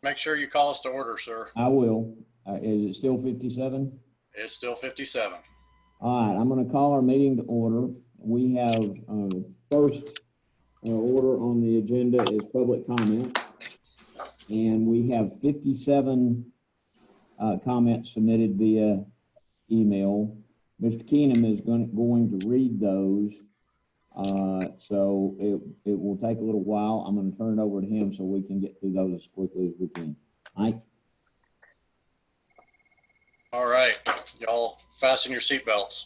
Make sure you call us to order, sir. I will. Is it still 57? It's still 57. All right, I'm going to call our meeting to order. We have first order on the agenda is public comment, and we have 57 comments submitted via email. Mr. Keenum is going to read those, so it will take a little while. I'm going to turn it over to him so we can get through those as quickly as we can. Mike? All right, y'all fasten your seatbelts.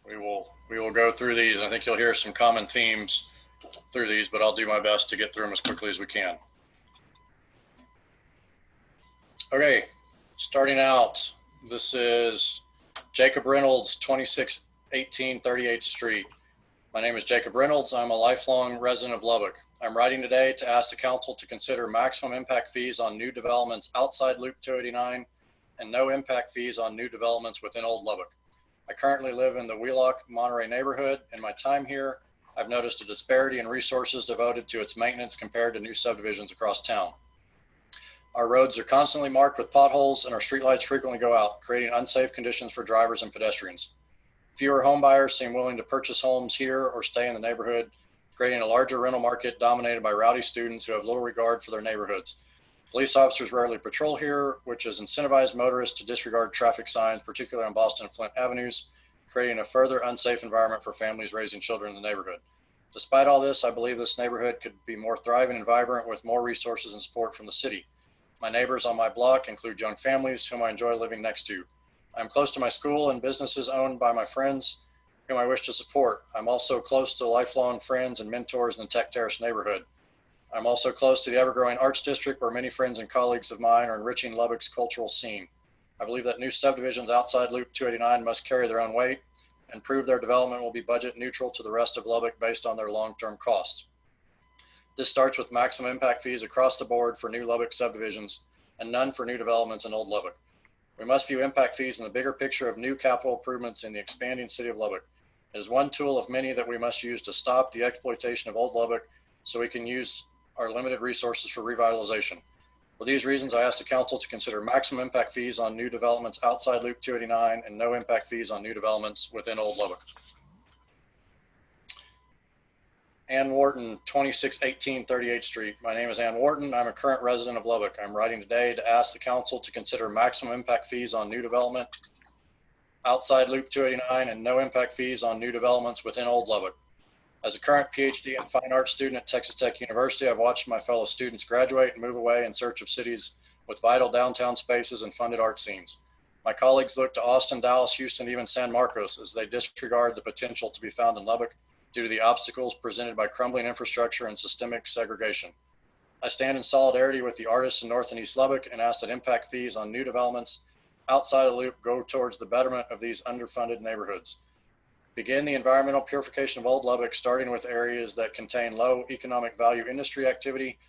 We will go through these. I think you'll hear some common themes through these, but I'll do my best to get through them as quickly as we can. Okay, starting out, this is Jacob Reynolds, 2618 38th Street. My name is Jacob Reynolds. I'm a lifelong resident of Lubbock. I'm writing today to ask the council to consider maximum impact fees on new developments outside Loop 289 and no impact fees on new developments within Old Lubbock. I currently live in the Wheelock, Monterey neighborhood. In my time here, I've noticed a disparity in resources devoted to its maintenance compared to new subdivisions across town. Our roads are constantly marked with potholes and our streetlights frequently go out, creating unsafe conditions for drivers and pedestrians. Fewer home buyers seem willing to purchase homes here or stay in the neighborhood, creating a larger rental market dominated by rowdy students who have little regard for their neighborhoods. Police officers rarely patrol here, which has incentivized motorists to disregard traffic signs, particularly on Boston and Flint Avenues, creating a further unsafe environment for families raising children in the neighborhood. Despite all this, I believe this neighborhood could be more thriving and vibrant with more resources and support from the city. My neighbors on my block include young families whom I enjoy living next to. I'm close to my school and businesses owned by my friends whom I wish to support. I'm also close to lifelong friends and mentors in the Tech Terrace neighborhood. I'm also close to the ever-growing Arts District where many friends and colleagues of mine are enriching Lubbock's cultural scene. I believe that new subdivisions outside Loop 289 must carry their own weight and prove their development will be budget neutral to the rest of Lubbock based on their long-term costs. This starts with maximum impact fees across the board for new Lubbock subdivisions and none for new developments in Old Lubbock. We must view impact fees in the bigger picture of new capital improvements in the expanding city of Lubbock. It is one tool of many that we must use to stop the exploitation of Old Lubbock so we can use our limited resources for revitalization. For these reasons, I ask the council to consider maximum impact fees on new developments outside Loop 289 and no impact fees on new developments within Old Lubbock. Ann Wharton, 2618 38th Street. My name is Ann Wharton. I'm a current resident of Lubbock. I'm writing today to ask the council to consider maximum impact fees on new development outside Loop 289 and no impact fees on new developments within Old Lubbock. As a current PhD and fine arts student at Texas Tech University, I've watched my fellow students graduate and move away in search of cities with vital downtown spaces and funded art scenes. My colleagues look to Austin, Dallas, Houston, even San Marcos as they disregard the potential to be found in Lubbock due to the obstacles presented by crumbling infrastructure and systemic segregation. I stand in solidarity with the artists in North and East Lubbock and ask that impact fees on new developments outside of Loop go towards the betterment of these underfunded neighborhoods. Begin the environmental purification of Old Lubbock, starting with areas that contain low economic value industry activity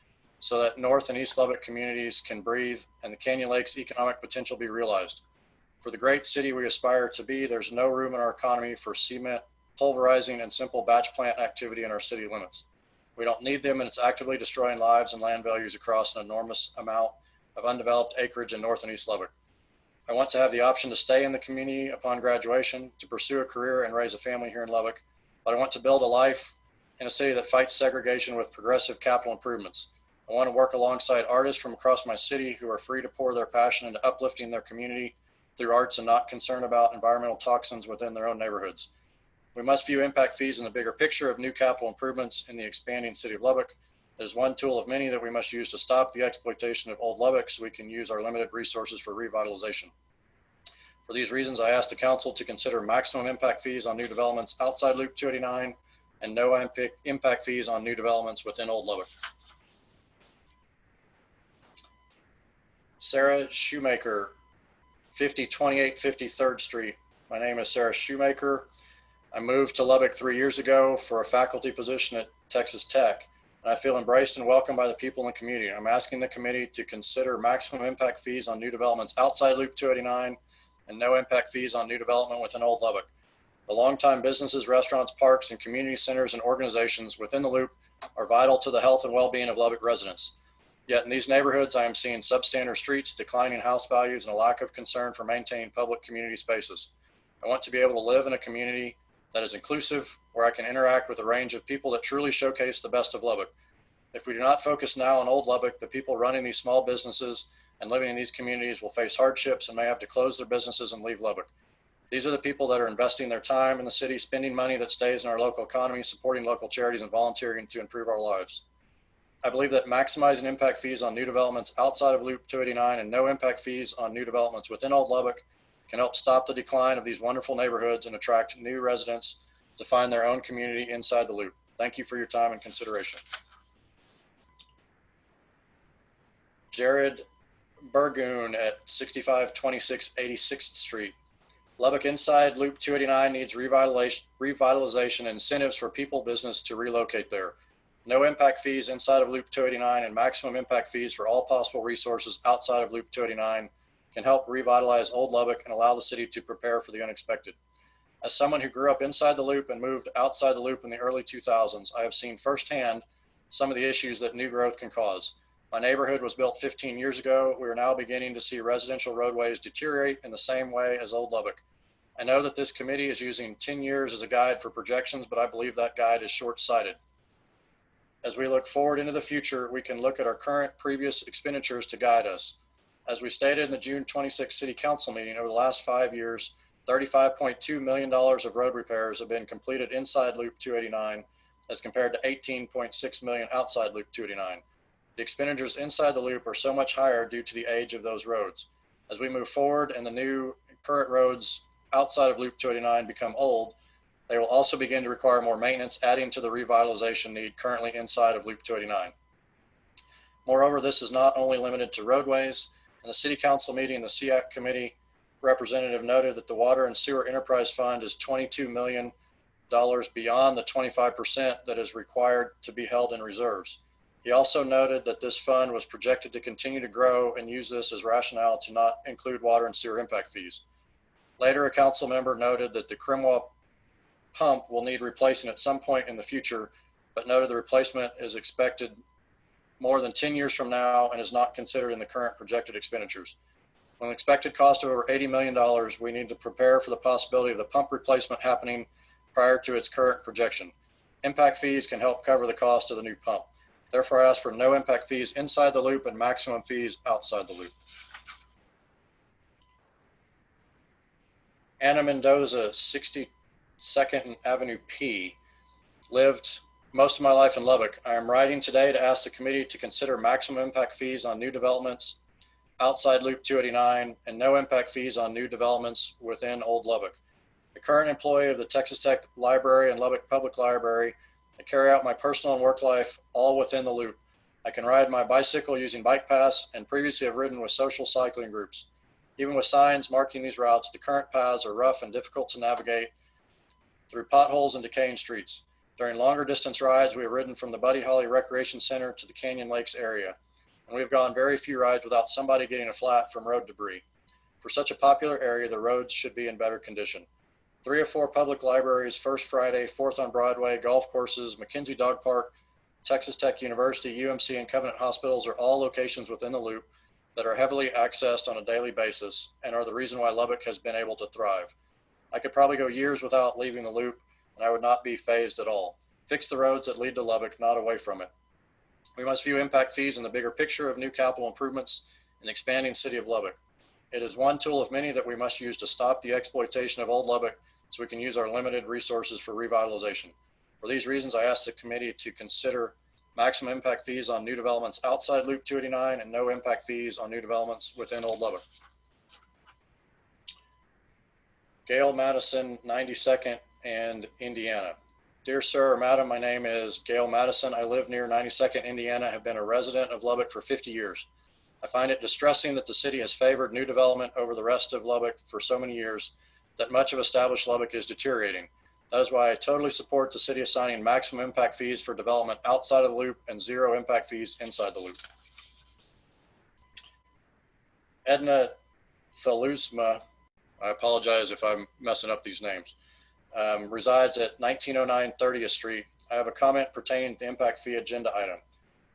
so that North and East Lubbock communities can breathe and the Canyon Lakes economic potential be realized. For the great city we aspire to be, there's no room in our economy for cement, pulverizing, and simple batch plant activity in our city limits. We don't need them, and it's actively destroying lives and land values across an enormous amount of undeveloped acreage in North and East Lubbock. I want to have the option to stay in the community upon graduation, to pursue a career and raise a family here in Lubbock, but I want to build a life in a city that fights segregation with progressive capital improvements. I want to work alongside artists from across my city who are free to pour their passion into uplifting their community through arts and not concerned about environmental toxins within their own neighborhoods. We must view impact fees in the bigger picture of new capital improvements in the expanding city of Lubbock. It is one tool of many that we must use to stop the exploitation of Old Lubbock so we can use our limited resources for revitalization. For these reasons, I ask the council to consider maximum impact fees on new developments outside Loop 289 and no impact fees on new developments within Old Lubbock. Sarah Shoemaker, 5028 53rd Street. My name is Sarah Shoemaker. I moved to Lubbock 3 years ago for a faculty position at Texas Tech, and I feel embraced and welcomed by the people in the community. I'm asking the committee to consider maximum impact fees on new developments outside Loop 289 and no impact fees on new development within Old Lubbock. The longtime businesses, restaurants, parks, and community centers and organizations within the Loop are vital to the health and well-being of Lubbock residents. Yet in these neighborhoods, I am seeing substandard streets, declining house values, and a lack of concern for maintaining public community spaces. I want to be able to live in a community that is inclusive, where I can interact with a range of people that truly showcase the best of Lubbock. If we do not focus now on Old Lubbock, the people running these small businesses and living in these communities will face hardships and may have to close their businesses and leave Lubbock. These are the people that are investing their time in the city, spending money that stays in our local economy, supporting local charities, and volunteering to improve our lives. I believe that maximizing impact fees on new developments outside of Loop 289 and no impact fees on new developments within Old Lubbock can help stop the decline of these wonderful neighborhoods and attract new residents to find their own community inside the Loop. Thank you for your time and consideration. Jared Burgoon at 6526 86th Street. Lubbock inside Loop 289 needs revitalization and incentives for people business to relocate there. No impact fees inside of Loop 289 and maximum impact fees for all possible resources outside of Loop 289 can help revitalize Old Lubbock and allow the city to prepare for the unexpected. As someone who grew up inside the Loop and moved outside the Loop in the early 2000s, I have seen firsthand some of the issues that new growth can cause. My neighborhood was built 15 years ago. We are now beginning to see residential roadways deteriorate in the same way as Old Lubbock. I know that this committee is using 10 years as a guide for projections, but I believe that guide is short-sighted. As we look forward into the future, we can look at our current previous expenditures to guide us. As we stated in the June 26 City Council meeting, over the last 5 years, $35.2 million of road repairs have been completed inside Loop 289 as compared to $18.6 million outside Loop 289. The expenditures inside the Loop are so much higher due to the age of those roads. As we move forward and the new current roads outside of Loop 289 become old, they will also begin to require more maintenance, adding to the revitalization need currently inside of Loop 289. Moreover, this is not only limited to roadways. In the City Council meeting, the CIAC Committee representative noted that the Water and Sewer Enterprise Fund is $22 million beyond the 25% that is required to be held in reserves. He also noted that this fund was projected to continue to grow and use this as rationale to not include water and sewer impact fees. Later, a council member noted that the Crimwa pump will need replacing at some point in the future, but noted the replacement is expected more than 10 years from now and is not considered in the current projected expenditures. With an expected cost of over $80 million, we need to prepare for the possibility of the pump replacement happening prior to its current projection. Impact fees can help cover the cost of the new pump. Therefore, I ask for no impact fees inside the Loop and maximum fees outside the Loop. Anna Mendoza, 62nd Avenue P. Lived most of my life in Lubbock. I am writing today to ask the committee to consider maximum impact fees on new developments outside Loop 289 and no impact fees on new developments within Old Lubbock. The current employee of the Texas Tech Library and Lubbock Public Library, I carry out my personal and work life all within the Loop. I can ride my bicycle using Bike Pass and previously have ridden with social cycling groups. Even with signs marking these routes, the current paths are rough and difficult to navigate through potholes and decaying streets. During longer distance rides, we have ridden from the Buddy Holly Recreation Center to the Canyon Lakes area, and we've gone very few rides without somebody getting a flat from road debris. For such a popular area, the roads should be in better condition. 3 or 4 public libraries, First Friday, 4th on Broadway, golf courses, McKenzie Dog Park, Texas Tech University, UMC, and Covenant Hospitals are all locations within the Loop that are heavily accessed on a daily basis and are the reason why Lubbock has been able to thrive. I could probably go years without leaving the Loop, and I would not be fazed at all. Fix the roads that lead to Lubbock, not away from it. We must view impact fees in the bigger picture of new capital improvements in the expanding city of Lubbock. It is one tool of many that we must use to stop the exploitation of Old Lubbock so we can use our limited resources for revitalization. For these reasons, I ask the committee to consider maximum impact fees on new developments outside Loop 289 and no impact fees on new developments within Old Lubbock. Gail Madison, 92nd and Indiana. Dear sir or madam, my name is Gail Madison. I live near 92nd, Indiana, have been a resident of Lubbock for 50 years. I find it distressing that the city has favored new development over the rest of Lubbock for so many years that much of established Lubbock is deteriorating. That is why I totally support the city assigning maximum impact fees for development outside of the Loop and zero impact fees inside the Loop. Edna Thalusma, I apologize if I'm messing up these names, resides at 1909 30th Street. I have a comment pertaining to the impact fee agenda item.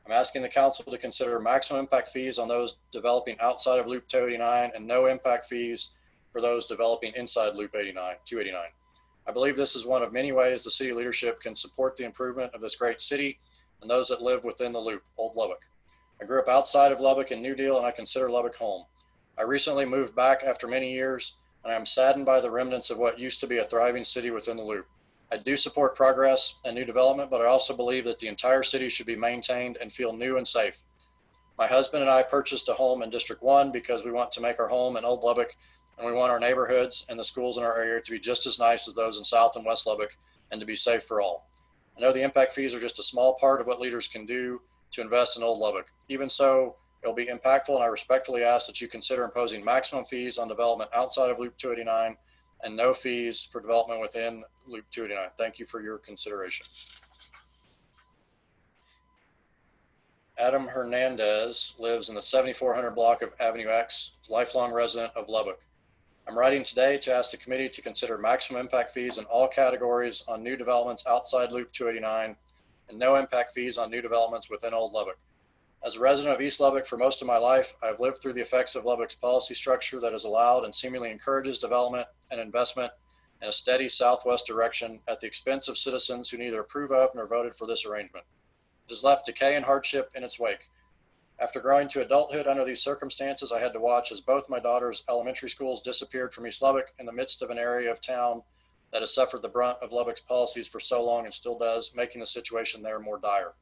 I'm asking the council to consider maximum impact fees on those developing outside of Loop 289 and no impact fees for those developing inside Loop 289. I believe this is one of many ways the city leadership can support the improvement of this great city and those that live within the Loop, Old Lubbock. I grew up outside of Lubbock in New Deal, and I consider Lubbock home. I recently moved back after many years, and I am saddened by the remnants of what used to be a thriving city within the Loop. I do support progress and new development, but I also believe that the entire city should be maintained and feel new and safe. My husband and I purchased a home in District 1 because we want to make our home in Old Lubbock, and we want our neighborhoods and the schools in our area to be just as nice as those in South and West Lubbock and to be safe for all. I know the impact fees are just a small part of what leaders can do to invest in Old Lubbock. Even so, it'll be impactful, and I respectfully ask that you consider imposing maximum fees on development outside of Loop 289 and no fees for development within Loop 289. Thank you for your consideration. Adam Hernandez lives in the 7400 block of Avenue X, lifelong resident of Lubbock. I'm writing today to ask the committee to consider maximum impact fees in all categories on new developments outside Loop 289 and no impact fees on new developments within Old Lubbock. As a resident of East Lubbock for most of my life, I've lived through the effects of Lubbock's policy structure that has allowed and seemingly encourages development and investment in a steady southwest direction at the expense of citizens who neither approve of nor voted for this arrangement. It has left decay and hardship in its wake. After growing to adulthood under these circumstances, I had to watch as both my daughter's elementary schools disappeared from East Lubbock in the midst of an area of town that has suffered the brunt of Lubbock's policies for so long and still does, making the situation there more dire.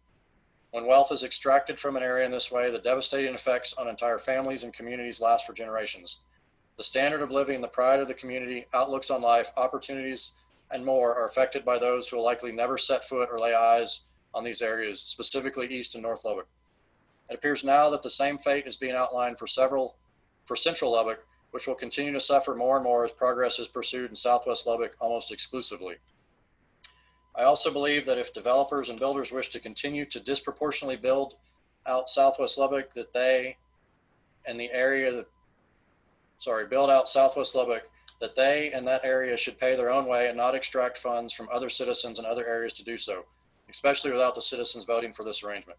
When wealth is extracted from an area in this way, the devastating effects on entire families and communities last for generations. The standard of living, the pride of the community, outlooks on life, opportunities, and more are affected by those who will likely never set foot or lay eyes on these areas, specifically East and North Lubbock. It appears now that the same fate is being outlined for Central Lubbock, which will continue to suffer more and more as progress is pursued in Southwest Lubbock almost exclusively. I also believe that if developers and builders wish to continue to disproportionately build out Southwest Lubbock, that they and the area that, build out Southwest Lubbock, that they and that area should pay their own way and not extract funds from other citizens in other areas to do so, especially without the citizens voting for this arrangement.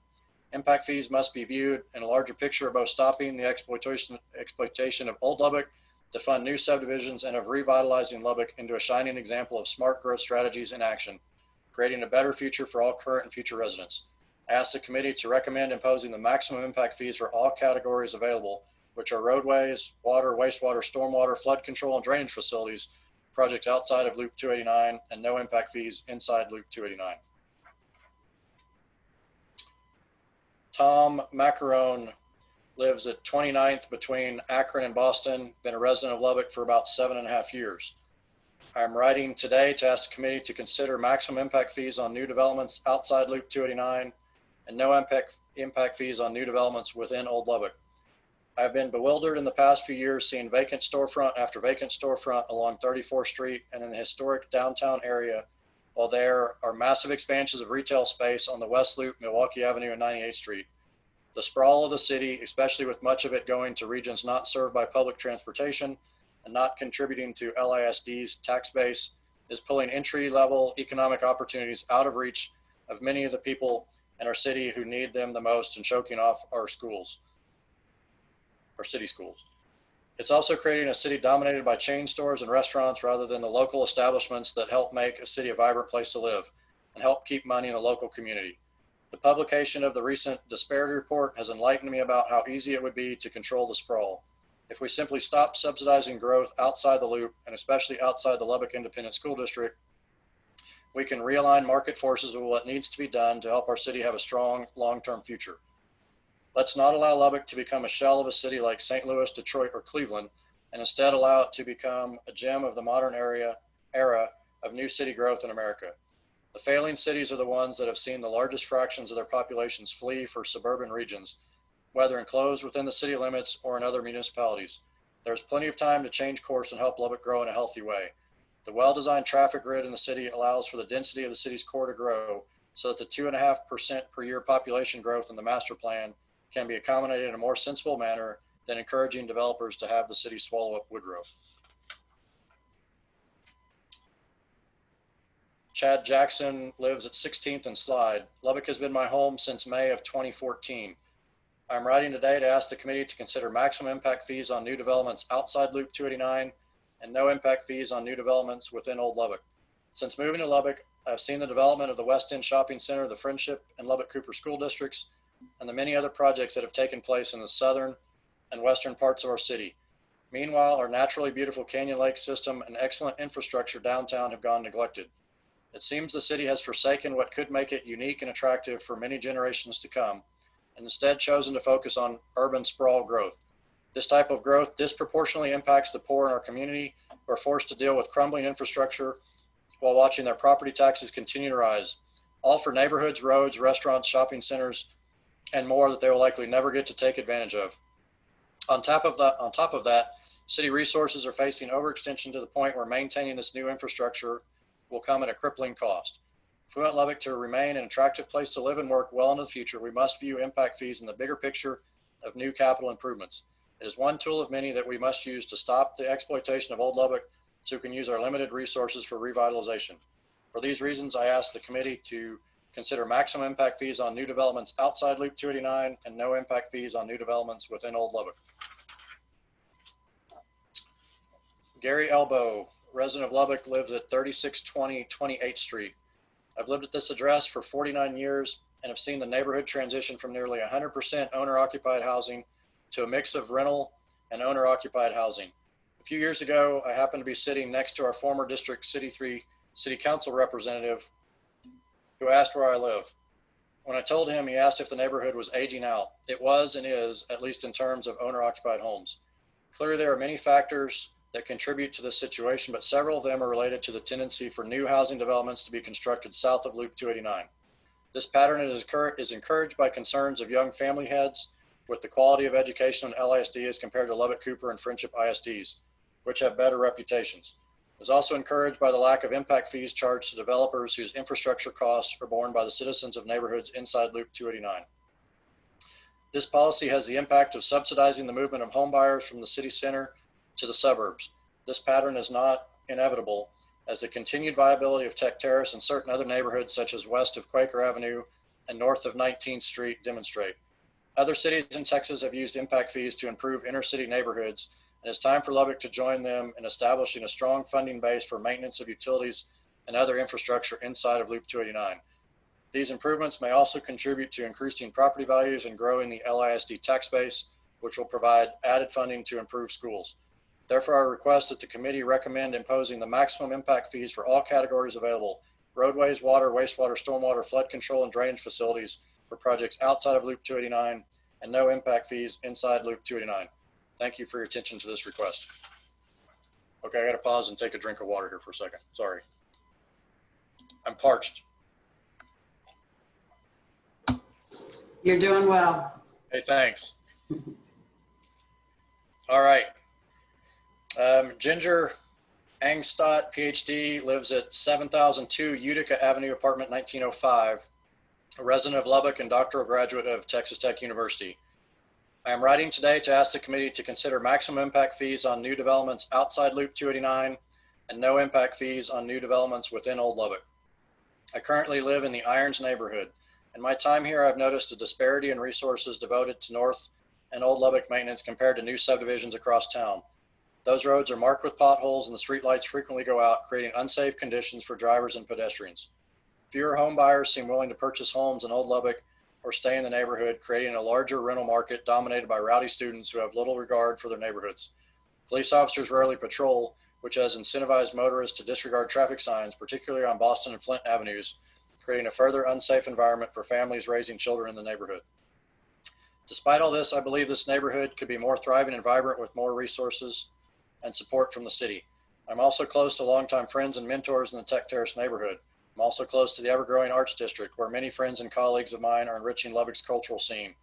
Impact fees must be viewed in a larger picture of both stopping the exploitation of Old Lubbock to fund new subdivisions and of revitalizing Lubbock into a shining example of smart growth strategies in action, creating a better future for all current and future residents. I ask the committee to recommend imposing the maximum impact fees for all categories available, which are roadways, water, wastewater, stormwater, flood control, and drainage facilities, projects outside of Loop 289, and no impact fees inside Loop 289. Tom Macarone lives at 29th between Akron and Boston, been a resident of Lubbock for about 7.5 years. I'm writing today to ask the committee to consider maximum impact fees on new developments outside Loop 289 and no impact fees on new developments within Old Lubbock. I've been bewildered in the past few years seeing vacant storefront after vacant storefront along 34th Street and in the historic downtown area, while there are massive expansions of retail space on the West Loop, Milwaukee Avenue, and 98th Street. The sprawl of the city, especially with much of it going to regions not served by public transportation and not contributing to LISD's tax base, is pulling entry-level economic opportunities out of reach of many of the people in our city who need them the most and choking off our schools, our city schools. It's also creating a city dominated by chain stores and restaurants rather than the local establishments that help make a city a vibrant place to live and help keep money in the local community. The publication of the recent disparity report has enlightened me about how easy it would be to control the sprawl. If we simply stop subsidizing growth outside the loop, and especially outside the Lubbock Independent School District, we can realign market forces with what needs to be done to help our city have a strong long-term future. Let's not allow Lubbock to become a shell of a city like St. Louis, Detroit, or Cleveland, and instead allow it to become a gem of the modern era of new city growth in America. The failing cities are the ones that have seen the largest fractions of their populations flee for suburban regions, whether enclosed within the city limits or in other municipalities. There's plenty of time to change course and help Lubbock grow in a healthy way. The well-designed traffic grid in the city allows for the density of the city's core to grow so that the 2.5% per year population growth in the master plan can be accommodated in a more sensible manner than encouraging developers to have the city swallow up Woodrow. Chad Jackson lives at 16th and Slide. Lubbock has been my home since May of 2014. I'm writing today to ask the committee to consider maximum impact fees on new developments outside Loop 289 and no impact fees on new developments within Old Lubbock. Since moving to Lubbock, I've seen the development of the West End Shopping Center, the Friendship and Lubbock Cooper school districts, and the many other projects that have taken place in the southern and western parts of our city. Meanwhile, our naturally beautiful Canyon Lake system and excellent infrastructure downtown have gone neglected. It seems the city has forsaken what could make it unique and attractive for many generations to come, and instead chosen to focus on urban sprawl growth. This type of growth disproportionately impacts the poor in our community who are forced to deal with crumbling infrastructure while watching their property taxes continue to rise, all for neighborhoods, roads, restaurants, shopping centers, and more that they will likely never get to take advantage of. On top of that, city resources are facing overextension to the point where maintaining this new infrastructure will come at a crippling cost. If we want Lubbock to remain an attractive place to live and work well into the future, we must view impact fees in the bigger picture of new capital improvements. It is one tool of many that we must use to stop the exploitation of Old Lubbock so we can use our limited resources for revitalization. For these reasons, I ask the committee to consider maximum impact fees on new developments outside Loop 289 and no impact fees on new developments within Old Lubbock. Gary Elbow, resident of Lubbock, lives at 3620 28th Street. I've lived at this address for 49 years and have seen the neighborhood transition from nearly 100% owner-occupied housing to a mix of rental and owner-occupied housing. A few years ago, I happened to be sitting next to our former District City 3 City Council representative who asked where I live. When I told him, he asked if the neighborhood was aging out. It was and is, at least in terms of owner-occupied homes. Clearly, there are many factors that contribute to this situation, but several of them are related to the tendency for new housing developments to be constructed south of Loop 289. This pattern is encouraged by concerns of young family heads with the quality of education in LISD as compared to Lubbock Cooper and Friendship ISDs, which have better reputations. It is also encouraged by the lack of impact fees charged to developers whose infrastructure costs are borne by the citizens of neighborhoods inside Loop 289. This policy has the impact of subsidizing the movement of home buyers from the city center to the suburbs. This pattern is not inevitable, as the continued viability of Tech Terrace and certain other neighborhoods such as west of Quaker Avenue and north of 19th Street demonstrate. Other cities in Texas have used impact fees to improve inner city neighborhoods, and it's time for Lubbock to join them in establishing a strong funding base for maintenance of utilities and other infrastructure inside of Loop 289. These improvements may also contribute to increasing property values and growing the LISD tax base, which will provide added funding to improve schools. Therefore, I request that the committee recommend imposing the maximum impact fees for all categories available: roadways, water, wastewater, stormwater, flood control, and drainage facilities for projects outside of Loop 289, and no impact fees inside Loop 289. Thank you for your attention to this request. Okay, I gotta pause and take a drink of water here for a second. Sorry. I'm parched. You're doing well. Hey, thanks. All right. Ginger Angstott, PhD, lives at 7002 Utica Avenue, apartment 1905, a resident of Lubbock and doctoral graduate of Texas Tech University. I am writing today to ask the committee to consider maximum impact fees on new developments outside Loop 289 and no impact fees on new developments within Old Lubbock. I currently live in the Irons neighborhood. In my time here, I've noticed a disparity in resources devoted to North and Old Lubbock maintenance compared to new subdivisions across town. Those roads are marked with potholes and the streetlights frequently go out, creating unsafe conditions for drivers and pedestrians. Fewer home buyers seem willing to purchase homes in Old Lubbock or stay in the neighborhood, creating a larger rental market dominated by rowdy students who have little regard for their neighborhoods. Police officers rarely patrol, which has incentivized motorists to disregard traffic signs, particularly on Boston and Flint Avenues, creating a further unsafe environment for families raising children in the neighborhood. Despite all this, I believe this neighborhood could be more thriving and vibrant with more resources and support from the city. I'm also close to longtime friends and mentors in the Tech Terrace neighborhood. I'm also close to the ever-growing Arts District, where many friends and colleagues of mine are enriching Lubbock's cultural scene.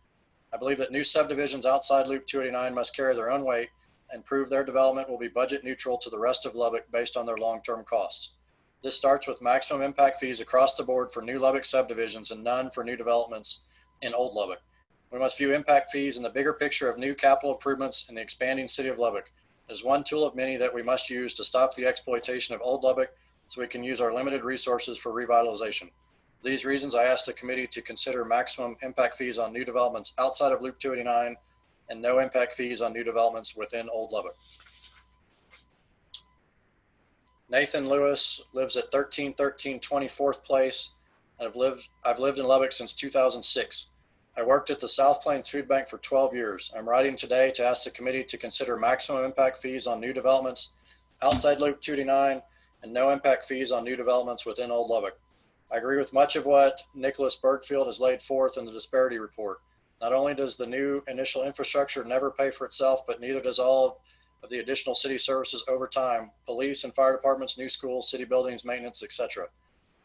I believe that new subdivisions outside Loop 289 must carry their own weight and prove their development will be budget neutral to the rest of Lubbock based on their long-term costs. This starts with maximum impact fees across the board for new Lubbock subdivisions and none for new developments in Old Lubbock. We must view impact fees in the bigger picture of new capital improvements in the expanding city of Lubbock. It is one tool of many that we must use to stop the exploitation of Old Lubbock so we can use our limited resources for revitalization. For these reasons, I ask the committee to consider maximum impact fees on new developments outside of Loop 289 and no impact fees on new developments within Old Lubbock. Nathan Lewis lives at 1313 24th Place, and I've lived in Lubbock since 2006. I worked at the South Plains Food Bank for 12 years. I'm writing today to ask the committee to consider maximum impact fees on new developments outside Loop 289 and no impact fees on new developments within Old Lubbock. I agree with much of what Nicholas Bergfield has laid forth in the disparity report. Not only does the new initial infrastructure never pay for itself, but neither does all of the additional city services over time: police and fire departments, new schools, city buildings, maintenance, etc.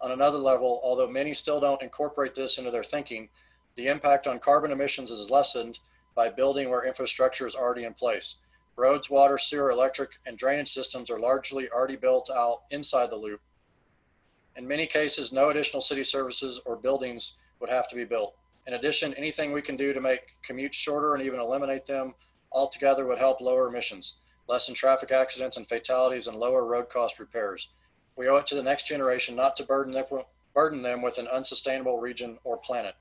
On another level, although many still don't incorporate this into their thinking, the impact on carbon emissions is lessened by building where infrastructure is already in place. Roads, water, sewer, electric, and drainage systems are largely already built out inside the loop. In many cases, no additional city services or buildings would have to be built. In addition, anything we can do to make commutes shorter and even eliminate them altogether would help lower emissions, lessen traffic accidents and fatalities, and lower road cost repairs. We owe it to the next generation not to burden them with an unsustainable region or planet.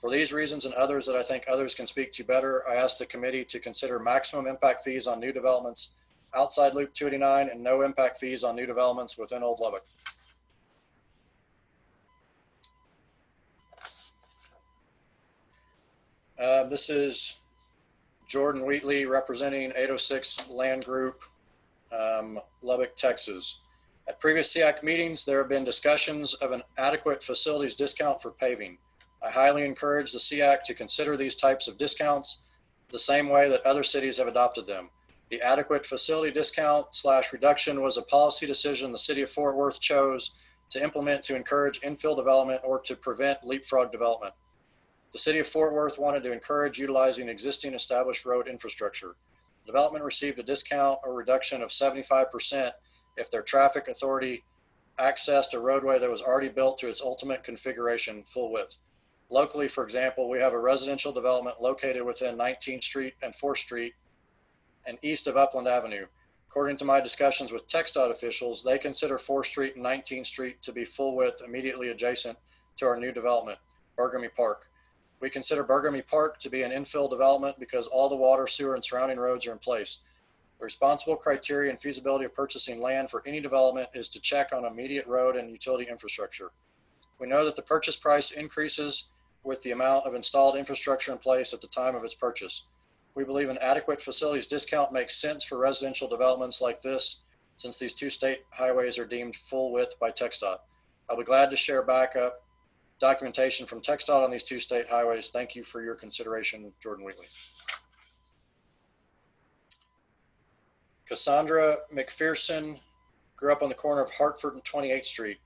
For these reasons and others that I think others can speak to better, I ask the committee to consider maximum impact fees on new developments outside Loop 289 and no impact fees on new developments within Old Lubbock. This is Jordan Wheatley representing 806 Land Group, Lubbock, Texas. At previous CIAC meetings, there have been discussions of an adequate facilities discount for paving. I highly encourage the CIAC to consider these types of discounts the same way that other cities have adopted them. The adequate facility discount / reduction was a policy decision the city of Fort Worth chose to implement to encourage infill development or to prevent leapfrog development. The city of Fort Worth wanted to encourage utilizing existing established road infrastructure. Development received a discount or reduction of 75% if their traffic authority accessed a roadway that was already built to its ultimate configuration, full width. Locally, for example, we have a residential development located within 19th Street and 4th Street and east of Upland Avenue. According to my discussions with TxDOT officials, they consider 4th Street and 19th Street to be full width immediately adjacent to our new development, Burgamy Park. We consider Burgamy Park to be an infill development because all the water, sewer, and surrounding roads are in place. The responsible criteria and feasibility of purchasing land for any development is to check on immediate road and utility infrastructure. We know that the purchase price increases with the amount of installed infrastructure in place at the time of its purchase. We believe an adequate facilities discount makes sense for residential developments like this, since these two state highways are deemed full width by TxDOT. I'll be glad to share backup documentation from TxDOT on these two state highways. Thank you for your consideration, Jordan Wheatley. Cassandra McPherson grew up on the corner of Hartford and 28th Street.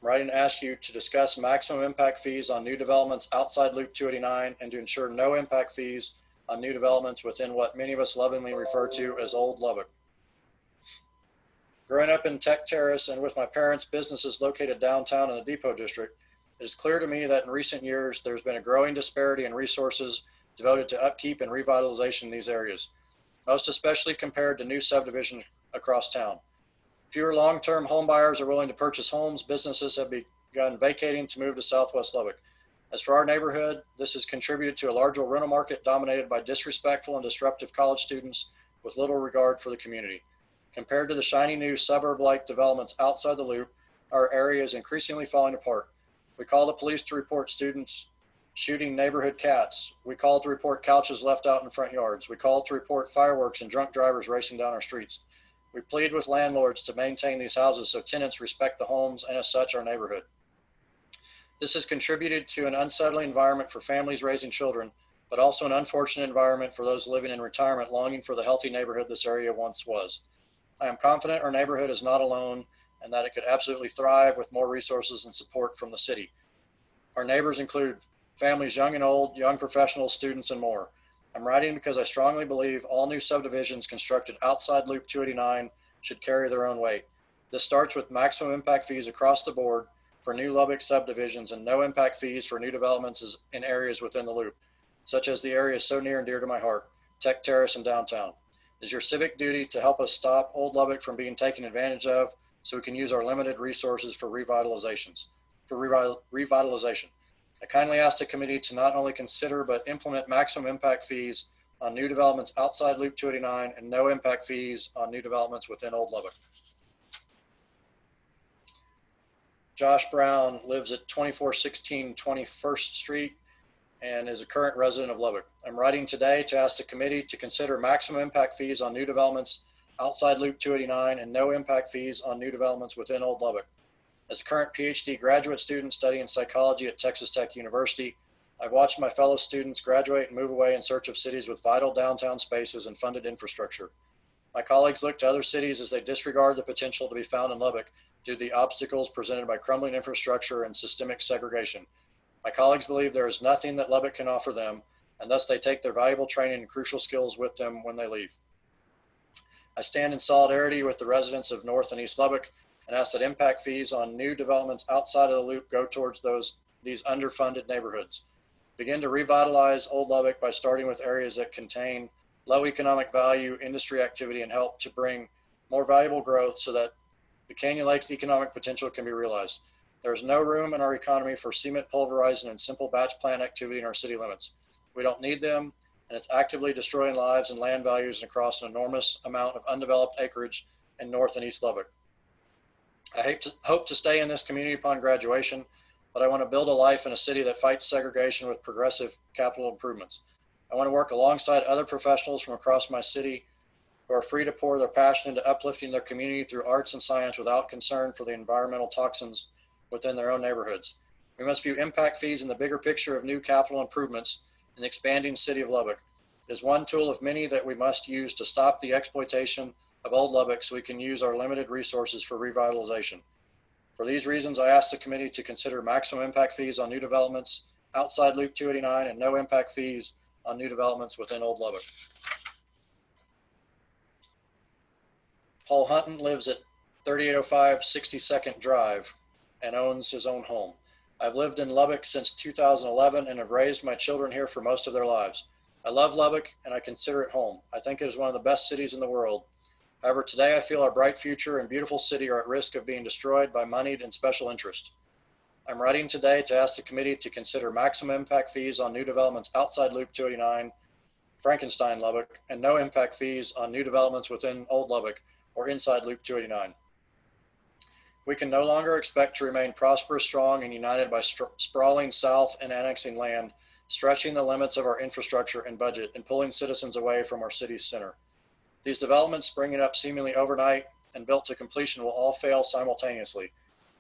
I'm writing to ask you to discuss maximum impact fees on new developments outside Loop 289 and to ensure no impact fees on new developments within what many of us lovingly refer to as Old Lubbock. Growing up in Tech Terrace and with my parents' businesses located downtown in the Depot District, it is clear to me that in recent years, there's been a growing disparity in resources devoted to upkeep and revitalization in these areas, most especially compared to new subdivisions across town. Fewer long-term home buyers are willing to purchase homes. Businesses have begun vacating to move to Southwest Lubbock. As for our neighborhood, this has contributed to a larger rental market dominated by disrespectful and disruptive college students with little regard for the community. Compared to the shiny new suburb-like developments outside the loop, our area is increasingly falling apart. We call the police to report students shooting neighborhood cats. We call to report couches left out in front yards. We call to report fireworks and drunk drivers racing down our streets. We plead with landlords to maintain these houses so tenants respect the homes and as such our neighborhood. This has contributed to an unsettling environment for families raising children, but also an unfortunate environment for those living in retirement longing for the healthy neighborhood this area once was. I am confident our neighborhood is not alone and that it could absolutely thrive with more resources and support from the city. Our neighbors include families young and old, young professionals, students, and more. I'm writing because I strongly believe all new subdivisions constructed outside Loop 289 should carry their own weight. This starts with maximum impact fees across the board for new Lubbock subdivisions and no impact fees for new developments in areas within the loop, such as the areas so near and dear to my heart, Tech Terrace and downtown. It is your civic duty to help us stop Old Lubbock from being taken advantage of so we can use our limited resources for revitalization. I kindly ask the committee to not only consider but implement maximum impact fees on new developments outside Loop 289 and no impact fees on new developments within Old Lubbock. Josh Brown lives at 2416 21st Street and is a current resident of Lubbock. I'm writing today to ask the committee to consider maximum impact fees on new developments outside Loop 289 and no impact fees on new developments within Old Lubbock. As a current PhD graduate student studying psychology at Texas Tech University, I've watched my fellow students graduate and move away in search of cities with vital downtown spaces and funded infrastructure. My colleagues look to other cities as they disregard the potential to be found in Lubbock due to the obstacles presented by crumbling infrastructure and systemic segregation. My colleagues believe there is nothing that Lubbock can offer them, and thus they take their valuable training and crucial skills with them when they leave. I stand in solidarity with the residents of North and East Lubbock and ask that impact fees on new developments outside of the loop go towards these underfunded neighborhoods. Begin to revitalize Old Lubbock by starting with areas that contain low economic value, industry activity, and help to bring more valuable growth so that the Canyon Lake's economic potential can be realized. There is no room in our economy for cement pulverizing and simple batch plant activity in our city limits. We don't need them, and it's actively destroying lives and land values across an enormous amount of undeveloped acreage in North and East Lubbock. I hope to stay in this community upon graduation, but I want to build a life in a city that fights segregation with progressive capital improvements. I want to work alongside other professionals from across my city who are free to pour their passion into uplifting their community through arts and science without concern for the environmental toxins within their own neighborhoods. We must view impact fees in the bigger picture of new capital improvements in the expanding city of Lubbock. It is one tool of many that we must use to stop the exploitation of Old Lubbock so we can use our limited resources for revitalization. For these reasons, I ask the committee to consider maximum impact fees on new developments outside Loop 289 and no impact fees on new developments within Old Lubbock. Paul Hunton lives at 3805 62nd Drive and owns his own home. I've lived in Lubbock since 2011 and have raised my children here for most of their lives. I love Lubbock and I consider it home. I think it is one of the best cities in the world. However, today I feel our bright future and beautiful city are at risk of being destroyed by moneyed and special interest. I'm writing today to ask the committee to consider maximum impact fees on new developments outside Loop 289, Frankenstein, Lubbock, and no impact fees on new developments within Old Lubbock or inside Loop 289. We can no longer expect to remain prosperous, strong, and united by sprawling south and annexing land, stretching the limits of our infrastructure and budget, and pulling citizens away from our city's center. These developments, springing up seemingly overnight and built to completion, will all fail simultaneously.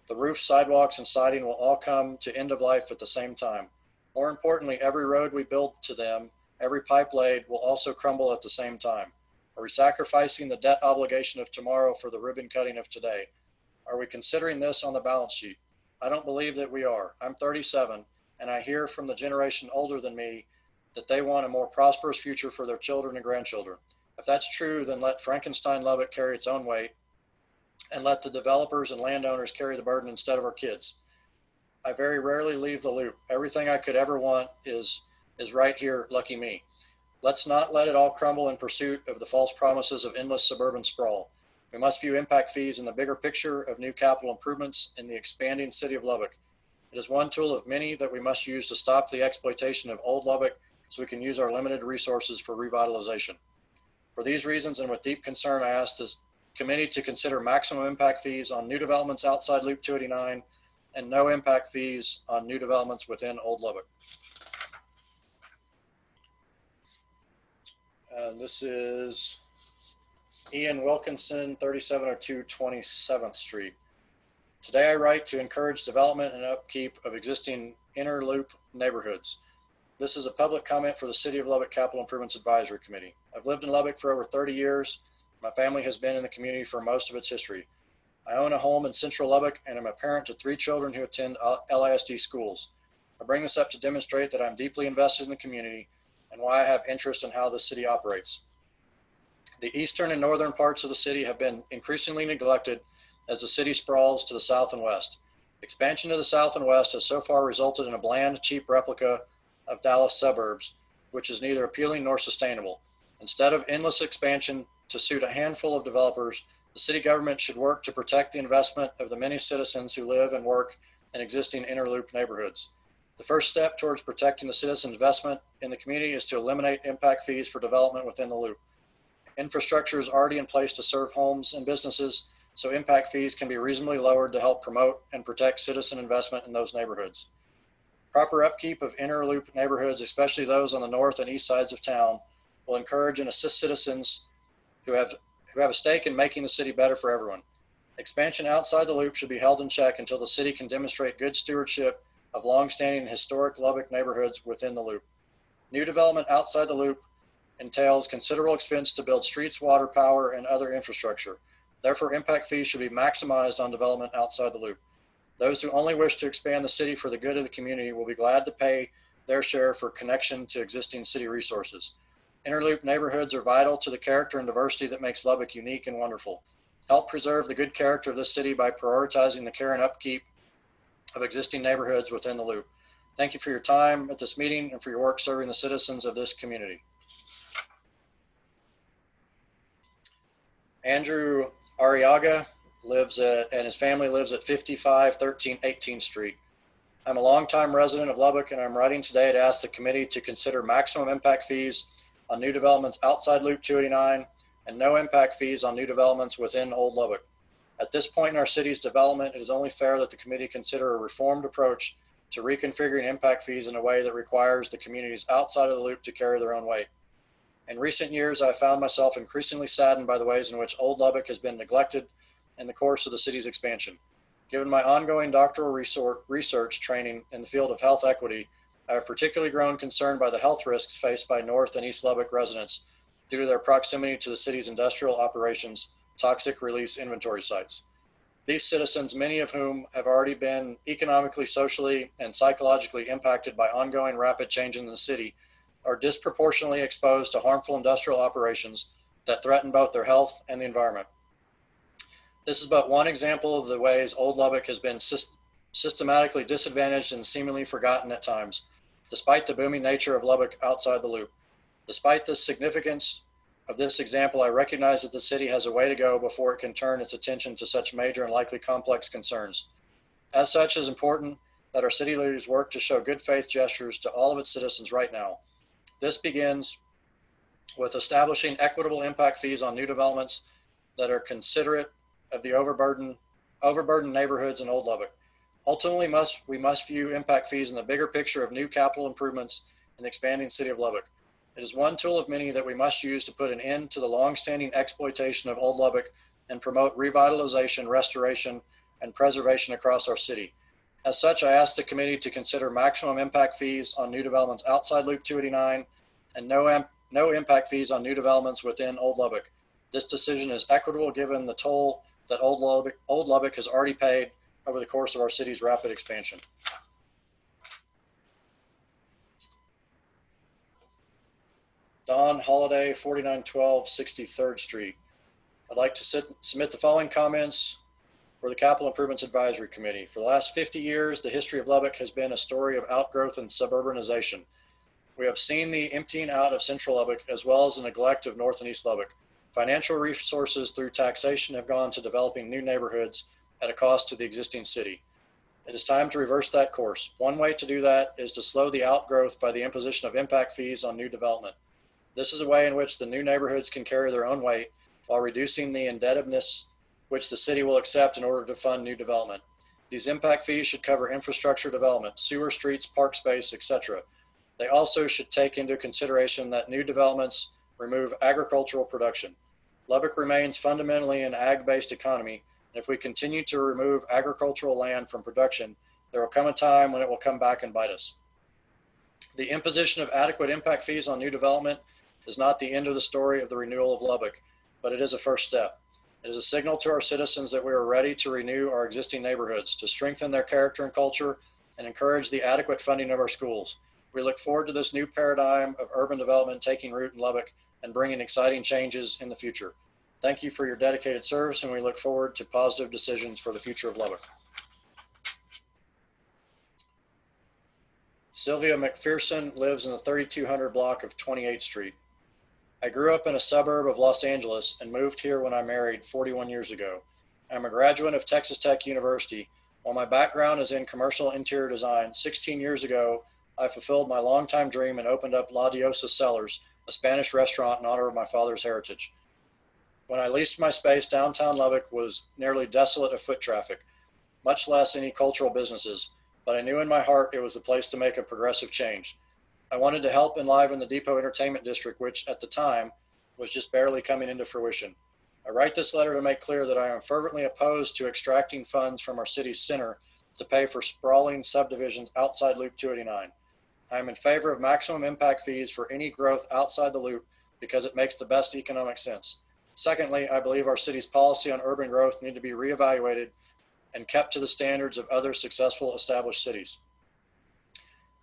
The roof, sidewalks, and siding will all come to end of life at the same time. More importantly, every road we build to them, every pipe laid, will also crumble at the same time. Are we sacrificing the debt obligation of tomorrow for the ribbon cutting of today? Are we considering this on the balance sheet? I don't believe that we are. I'm 37, and I hear from the generation older than me that they want a more prosperous future for their children and grandchildren. If that's true, then let Frankenstein Lubbock carry its own weight and let the developers and landowners carry the burden instead of our kids. I very rarely leave the loop. Everything I could ever want is right here, lucky me. Let's not let it all crumble in pursuit of the false promises of endless suburban sprawl. We must view impact fees in the bigger picture of new capital improvements in the expanding city of Lubbock. It is one tool of many that we must use to stop the exploitation of Old Lubbock so we can use our limited resources for revitalization. For these reasons, and with deep concern, I ask this committee to consider maximum impact fees on new developments outside Loop 289 and no impact fees on new developments within Old Lubbock. This is Ian Wilkinson, 3702 27th Street. Today I write to encourage development and upkeep of existing inner loop neighborhoods. This is a public comment for the City of Lubbock Capital Improvements Advisory Committee. I've lived in Lubbock for over 30 years. My family has been in the community for most of its history. I own a home in central Lubbock and am a parent to 3 children who attend LISD schools. I bring this up to demonstrate that I'm deeply invested in the community and why I have interest in how the city operates. The eastern and northern parts of the city have been increasingly neglected as the city sprawls to the south and west. Expansion to the south and west has so far resulted in a bland, cheap replica of Dallas suburbs, which is neither appealing nor sustainable. Instead of endless expansion to suit a handful of developers, The city government should work to protect the investment of the many citizens who live and work in existing inner loop neighborhoods. The first step towards protecting the citizens' investment in the community is to eliminate impact fees for development within the loop. Infrastructure is already in place to serve homes and businesses, so impact fees can be reasonably lowered to help promote and protect citizen investment in those neighborhoods. Proper upkeep of inner loop neighborhoods, especially those on the north and east sides of town, will encourage and assist citizens who have a stake in making the city better for everyone. Expansion outside the loop should be held in check until the city can demonstrate good stewardship of longstanding historic Lubbock neighborhoods within the loop. New development outside the loop entails considerable expense to build streets, water, power, and other infrastructure. Therefore, impact fees should be maximized on development outside the loop. Those who only wish to expand the city for the good of the community will be glad to pay their share for connection to existing city resources. Interloop neighborhoods are vital to the character and diversity that makes Lubbock unique and wonderful. Help preserve the good character of this city by prioritizing the care and upkeep of existing neighborhoods within the loop. Thank you for your time at this meeting and for your work serving the citizens of this community. Andrew Arriaga and his family lives at 5513 18th Street. I'm a longtime resident of Lubbock, and I'm writing today to ask the committee to consider maximum impact fees on new developments outside Loop 289 and no impact fees on new developments within Old Lubbock. At this point in our city's development, it is only fair that the committee consider a reformed approach to reconfiguring impact fees in a way that requires the communities outside of the loop to carry their own weight. In recent years, I've found myself increasingly saddened by the ways in which Old Lubbock has been neglected in the course of the city's expansion. Given my ongoing doctoral research training in the field of health equity, I have particularly grown concerned by the health risks faced by North and East Lubbock residents due to their proximity to the city's industrial operations, toxic release inventory sites. These citizens, many of whom have already been economically, socially, and psychologically impacted by ongoing rapid change in the city, are disproportionately exposed to harmful industrial operations that threaten both their health and the environment. This is but one example of the ways Old Lubbock has been systematically disadvantaged and seemingly forgotten at times, despite the booming nature of Lubbock outside the loop. Despite the significance of this example, I recognize that the city has a way to go before it can turn its attention to such major and likely complex concerns. As such, it is important that our city leaders work to show good faith gestures to all of its citizens right now. This begins with establishing equitable impact fees on new developments that are considerate of the overburdened neighborhoods in Old Lubbock. Ultimately, we must view impact fees in the bigger picture of new capital improvements in the expanding city of Lubbock. It is one tool of many that we must use to put an end to the long-standing exploitation of Old Lubbock and promote revitalization, restoration, and preservation across our city. As such, I ask the committee to consider maximum impact fees on new developments outside Loop 289 and no impact fees on new developments within Old Lubbock. This decision is equitable given the toll that Old Lubbock has already paid over the course of our city's rapid expansion. Don Holiday, 4912 63rd Street. I'd like to submit the following comments for the Capital Improvements Advisory Committee. For the last 50 years, the history of Lubbock has been a story of outgrowth and suburbanization. We have seen the emptying out of Central Lubbock as well as the neglect of North and East Lubbock. Financial resources through taxation have gone to developing new neighborhoods at a cost to the existing city. It is time to reverse that course. One way to do that is to slow the outgrowth by the imposition of impact fees on new development. This is a way in which the new neighborhoods can carry their own weight while reducing the indebtedness which the city will accept in order to fund new development. These impact fees should cover infrastructure development, sewer, streets, park space, etc. They also should take into consideration that new developments remove agricultural production. Lubbock remains fundamentally an ag-based economy, and if we continue to remove agricultural land from production, there will come a time when it will come back and bite us. The imposition of adequate impact fees on new development is not the end of the story of the renewal of Lubbock, but it is a first step. It is a signal to our citizens that we are ready to renew our existing neighborhoods, to strengthen their character and culture, and encourage the adequate funding of our schools. We look forward to this new paradigm of urban development taking root in Lubbock and bringing exciting changes in the future. Thank you for your dedicated service, and we look forward to positive decisions for the future of Lubbock. Sylvia Mcpherson lives in the 3200 block of 28th Street. I grew up in a suburb of Los Angeles and moved here when I married 41 years ago. I'm a graduate of Texas Tech University. While my background is in commercial interior design, 16 years ago, I fulfilled my longtime dream and opened up La Diosa Cellars, a Spanish restaurant in honor of my father's heritage. When I leased my space, downtown Lubbock was nearly desolate of foot traffic, much less any cultural businesses, but I knew in my heart it was the place to make a progressive change. I wanted to help enliven the Depot Entertainment District, which at the time was just barely coming into fruition. I write this letter to make clear that I am fervently opposed to extracting funds from our city's center to pay for sprawling subdivisions outside Loop 289. I am in favor of maximum impact fees for any growth outside the loop because it makes the best economic sense. Secondly, I believe our city's policy on urban growth need to be reevaluated and kept to the standards of other successful established cities.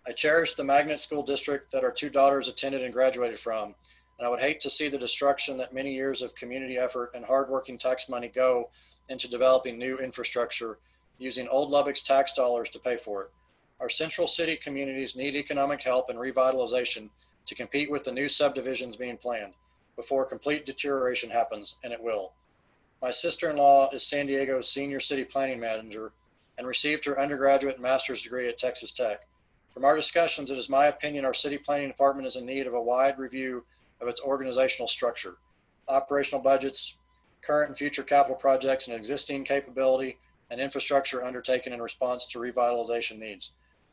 I cherish the magnet school district that our two daughters attended and graduated from, and I would hate to see the destruction that many years of community effort and hardworking tax money go into developing new infrastructure using old Lubbock's tax dollars to pay for it. Our central city communities need economic help and revitalization to compete with the new subdivisions being planned before complete deterioration happens, and it will. My sister-in-law is San Diego's senior city planning manager and received her undergraduate and master's degree at Texas Tech. From our discussions, it is my opinion our city planning department is in need of a wide review of its organizational structure, operational budgets, current and future capital projects, and existing capability and infrastructure undertaken in response to revitalization needs.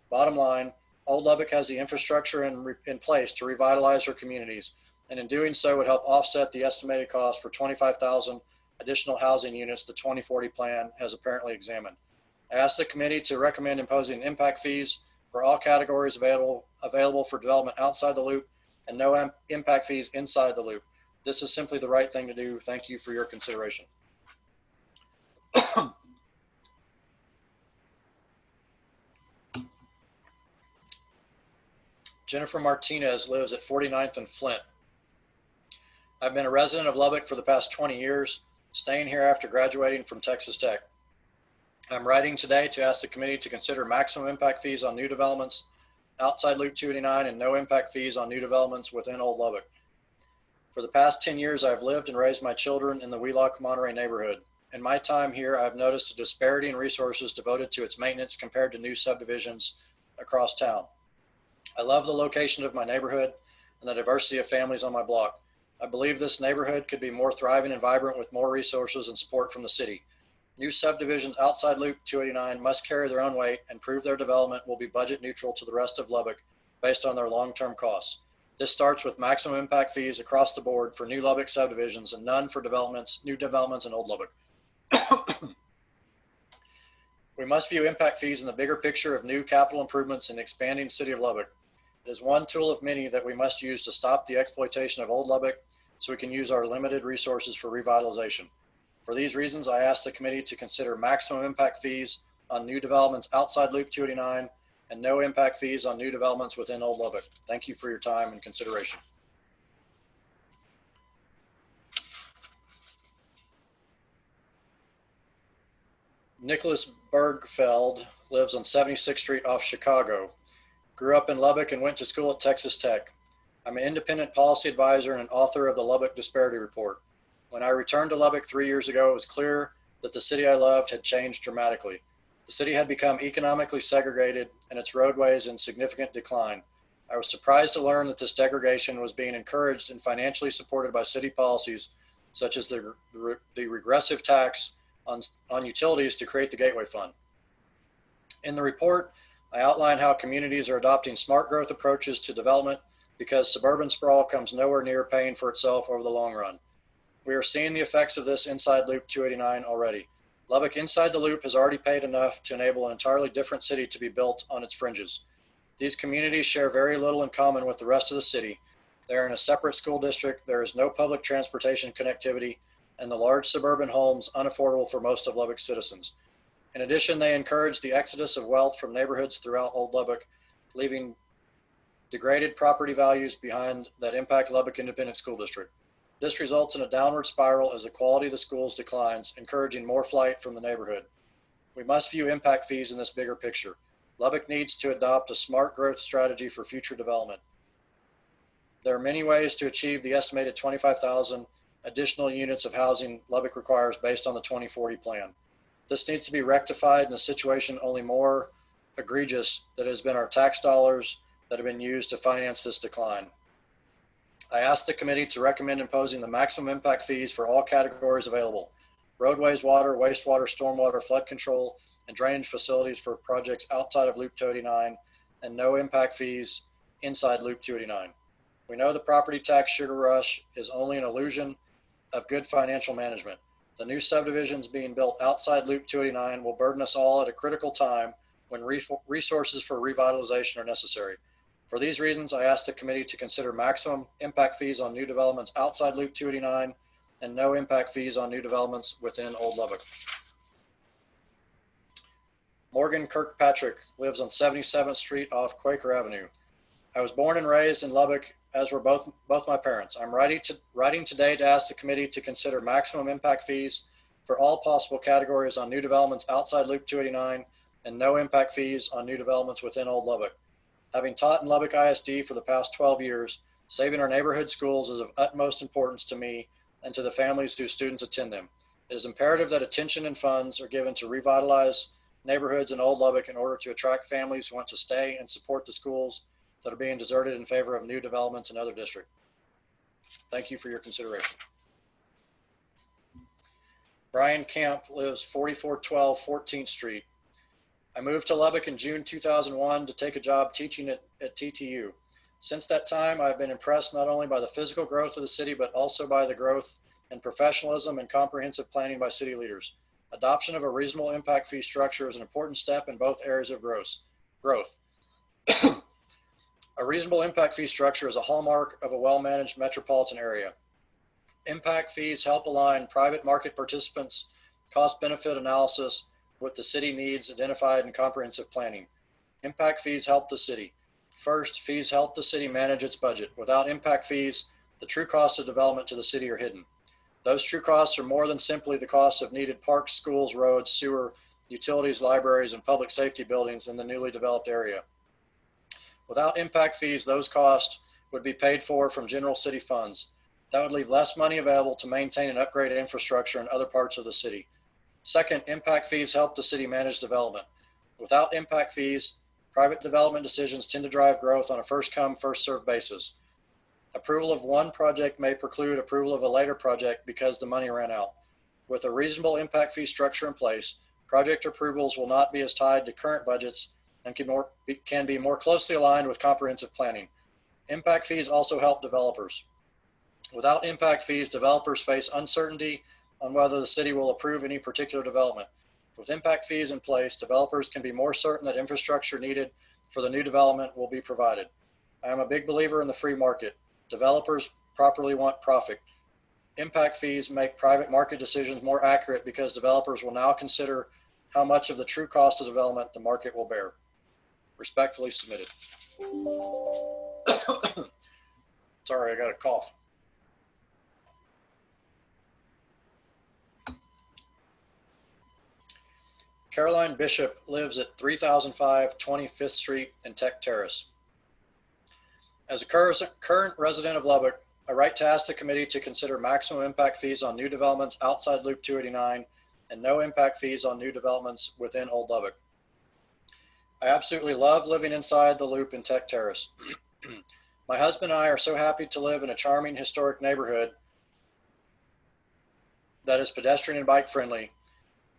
Bottom line, Old Lubbock has the infrastructure in place to revitalize her communities, and in doing so would help offset the estimated cost for 25,000 additional housing units the 2040 plan has apparently examined. I ask the committee to recommend imposing impact fees for all categories available for development outside the loop and no impact fees inside the loop. This is simply the right thing to do. Thank you for your consideration. Jennifer Martinez lives at 49th and Flint. I've been a resident of Lubbock for the past 20 years, staying here after graduating from Texas Tech. I'm writing today to ask the committee to consider maximum impact fees on new developments outside Loop 289 and no impact fees on new developments within Old Lubbock. For the past 10 years, I've lived and raised my children in the Wheelock Monterey neighborhood. In my time here, I've noticed a disparity in resources devoted to its maintenance compared to new subdivisions across town. I love the location of my neighborhood and the diversity of families on my block. I believe this neighborhood could be more thriving and vibrant with more resources and support from the city. New subdivisions outside Loop 289 must carry their own weight and prove their development will be budget neutral to the rest of Lubbock based on their long-term costs. This starts with maximum impact fees across the board for new Lubbock subdivisions and none for new developments in Old Lubbock. We must view impact fees in the bigger picture of new capital improvements in expanding city of Lubbock. It is one tool of many that we must use to stop the exploitation of Old Lubbock so we can use our limited resources for revitalization. For these reasons, I ask the committee to consider maximum impact fees on new developments outside Loop 289 and no impact fees on new developments within Old Lubbock. Thank you for your time and consideration. Nicholas Bergfeld lives on 76th Street off Chicago. Grew up in Lubbock and went to school at Texas Tech. I'm an independent policy advisor and an author of the Lubbock Disparity Report. When I returned to Lubbock 3 years ago, it was clear that the city I loved had changed dramatically. The city had become economically segregated and its roadways in significant decline. I was surprised to learn that this degradation was being encouraged and financially supported by city policies, such as the regressive tax on utilities to create the Gateway Fund. In the report, I outline how communities are adopting smart growth approaches to development because suburban sprawl comes nowhere near paying for itself over the long run. We are seeing the effects of this inside Loop 289 already. Lubbock inside the loop has already paid enough to enable an entirely different city to be built on its fringes. These communities share very little in common with the rest of the city. They are in a separate school district, there is no public transportation connectivity, and the large suburban homes unaffordable for most of Lubbock's citizens. In addition, they encourage the exodus of wealth from neighborhoods throughout Old Lubbock, leaving degraded property values behind that impact Lubbock Independent School District. This results in a downward spiral as the quality of the schools declines, encouraging more flight from the neighborhood. We must view impact fees in this bigger picture. Lubbock needs to adopt a smart growth strategy for future development. There are many ways to achieve the estimated 25,000 additional units of housing Lubbock requires based on the 2040 plan. This needs to be rectified in a situation only more egregious that has been our tax dollars that have been used to finance this decline. I asked the committee to recommend imposing the maximum impact fees for all categories available: roadways, water, wastewater, stormwater, flood control, and drainage facilities for projects outside of Loop 289, and no impact fees inside Loop 289. We know the property tax sugar rush is only an illusion of good financial management. The new subdivisions being built outside Loop 289 will burden us all at a critical time when resources for revitalization are necessary. For these reasons, I asked the committee to consider maximum impact fees on new developments outside Loop 289 and no impact fees on new developments within Old Lubbock. Morgan Kirkpatrick lives on 77th Street off Quaker Avenue. I was born and raised in Lubbock, as were both my parents. I'm writing today to ask the committee to consider maximum impact fees for all possible categories on new developments outside Loop 289 and no impact fees on new developments within Old Lubbock. Having taught in Lubbock ISD for the past 12 years, saving our neighborhood schools is of utmost importance to me and to the families whose students attend them. It is imperative that attention and funds are given to revitalize neighborhoods in Old Lubbock in order to attract families who want to stay and support the schools that are being deserted in favor of new developments in other districts. Thank you for your consideration. Brian Camp lives 4412 14th Street. I moved to Lubbock in June 2001 to take a job teaching at TTU. Since that time, I've been impressed not only by the physical growth of the city, but also by the growth and professionalism and comprehensive planning by city leaders. Adoption of a reasonable impact fee structure is an important step in both areas of growth. A reasonable impact fee structure is a hallmark of a well-managed metropolitan area. Impact fees help align private market participants' cost-benefit analysis with the city needs identified in comprehensive planning. Impact fees help the city. First, fees help the city manage its budget. Without impact fees, the true costs of development to the city are hidden. Those true costs are more than simply the costs of needed parks, schools, roads, sewer, utilities, libraries, and public safety buildings in the newly developed area. Without impact fees, those costs would be paid for from general city funds. That would leave less money available to maintain and upgrade infrastructure in other parts of the city. Second, impact fees help the city manage development. Without impact fees, private development decisions tend to drive growth on a first-come, first-served basis. Approval of one project may preclude approval of a later project because the money ran out. With a reasonable impact fee structure in place, project approvals will not be as tied to current budgets and can be more closely aligned with comprehensive planning. Impact fees also help developers. Without impact fees, developers face uncertainty on whether the city will approve any particular development. With impact fees in place, developers can be more certain that infrastructure needed for the new development will be provided. I am a big believer in the free market. Developers properly want profit. Impact fees make private market decisions more accurate because developers will now consider how much of the true cost of development the market will bear. Respectfully submitted. Sorry, I got a cough. Caroline Bishop lives at 3005 25th Street in Tech Terrace. As a current resident of Lubbock, I write to ask the committee to consider maximum impact fees on new developments outside Loop 289 and no impact fees on new developments within Old Lubbock. I absolutely love living inside the Loop in Tech Terrace. My husband and I are so happy to live in a charming historic neighborhood that is pedestrian and bike friendly,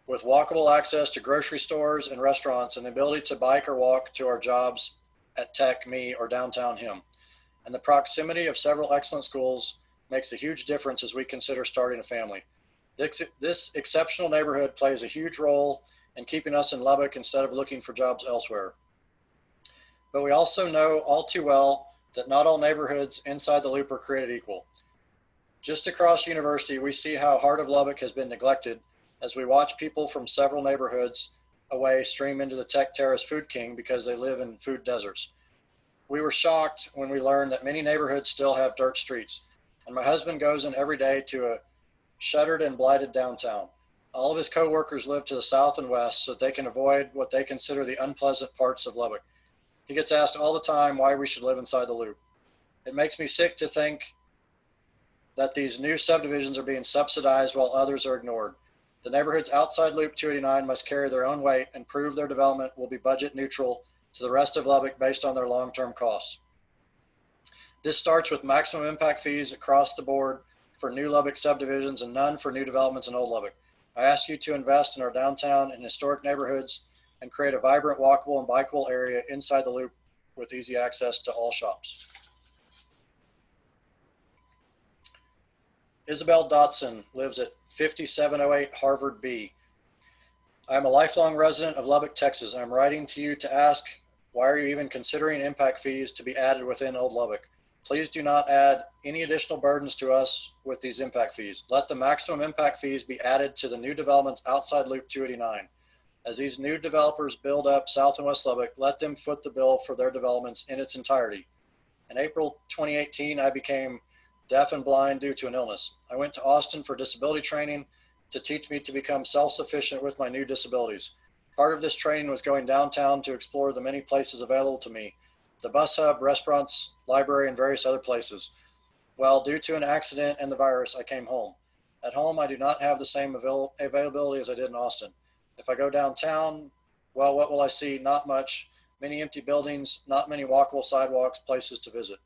with walkable access to grocery stores and restaurants and the ability to bike or walk to our jobs at Tech, me, or downtown him. And the proximity of several excellent schools makes a huge difference as we consider starting a family. This exceptional neighborhood plays a huge role in keeping us in Lubbock instead of looking for jobs elsewhere. But we also know all too well that not all neighborhoods inside the Loop are created equal. Just across University, we see how Heart of Lubbock has been neglected as we watch people from several neighborhoods away stream into the Tech Terrace Food King because they live in food deserts. We were shocked when we learned that many neighborhoods still have dirt streets, and my husband goes in every day to a shuttered and blighted downtown. All of his coworkers live to the south and west so that they can avoid what they consider the unpleasant parts of Lubbock. He gets asked all the time why we should live inside the Loop. It makes me sick to think that these new subdivisions are being subsidized while others are ignored. The neighborhoods outside Loop 289 must carry their own weight and prove their development will be budget neutral to the rest of Lubbock based on their long-term costs. This starts with maximum impact fees across the board for new Lubbock subdivisions and none for new developments in Old Lubbock. I ask you to invest in our downtown and historic neighborhoods and create a vibrant walkable and bikeable area inside the Loop with easy access to all shops. Isabel Dotson lives at 5708 Harvard B. I am a lifelong resident of Lubbock, Texas. I'm writing to you to ask, why are you even considering impact fees to be added within Old Lubbock? Please do not add any additional burdens to us with these impact fees. Let the maximum impact fees be added to the new developments outside Loop 289. As these new developers build up South and West Lubbock, let them foot the bill for their developments in its entirety. In April 2018, I became deaf and blind due to an illness. I went to Austin for disability training to teach me to become self-sufficient with my new disabilities. Part of this training was going downtown to explore the many places available to me, the bus hub, restaurants, library, and various other places. Well, due to an accident and the virus, I came home. At home, I do not have the same availability as I did in Austin. If I go downtown, well, what will I see? Not much. Many empty buildings, not many walkable sidewalks, places to visit.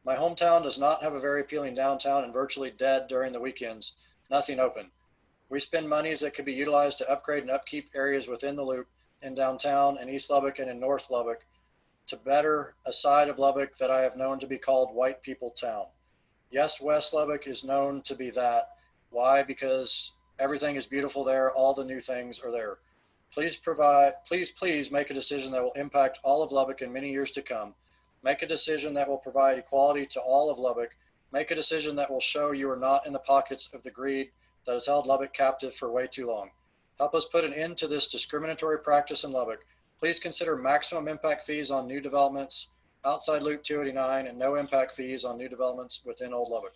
My hometown does not have a very appealing downtown and virtually dead during the weekends. Nothing open. We spend monies that could be utilized to upgrade and upkeep areas within the Loop in downtown and East Lubbock and in North Lubbock to better a side of Lubbock that I have known to be called white people town. Yes, West Lubbock is known to be that. Why? Because everything is beautiful there. All the new things are there. Please make a decision that will impact all of Lubbock in many years to come. Make a decision that will provide equality to all of Lubbock. Make a decision that will show you are not in the pockets of the greed that has held Lubbock captive for way too long. Help us put an end to this discriminatory practice in Lubbock. Please consider maximum impact fees on new developments outside Loop 289 and no impact fees on new developments within Old Lubbock.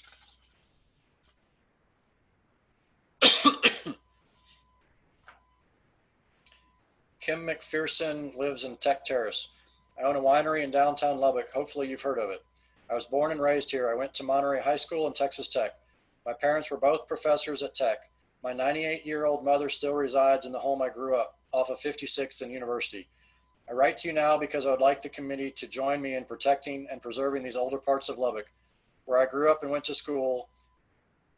Kim Mcpherson lives in Tech Terrace. I own a winery in downtown Lubbock. Hopefully you've heard of it. I was born and raised here. I went to Monterey High School and Texas Tech. My parents were both professors at Tech. My 98-year-old mother still resides in the home I grew up, off of 56th and University. I write to you now because I would like the committee to join me in protecting and preserving these older parts of Lubbock, where I grew up and went to school,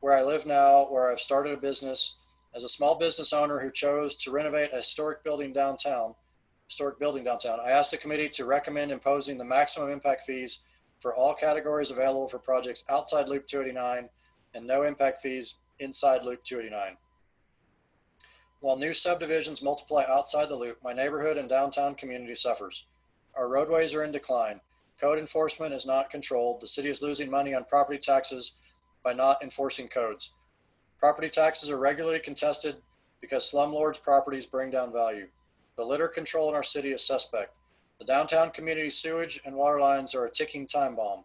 where I live now, where I've started a business. As a small business owner who chose to renovate a historic building downtown, I asked the committee to recommend imposing the maximum impact fees for all categories available for projects outside Loop 289 and no impact fees inside Loop 289. While new subdivisions multiply outside the Loop, my neighborhood and downtown community suffers. Our roadways are in decline. Code enforcement is not controlled. The city is losing money on property taxes by not enforcing codes. Property taxes are regularly contested because slumlords' properties bring down value. The litter control in our city is suspect. The downtown community sewage and water lines are a ticking time bomb.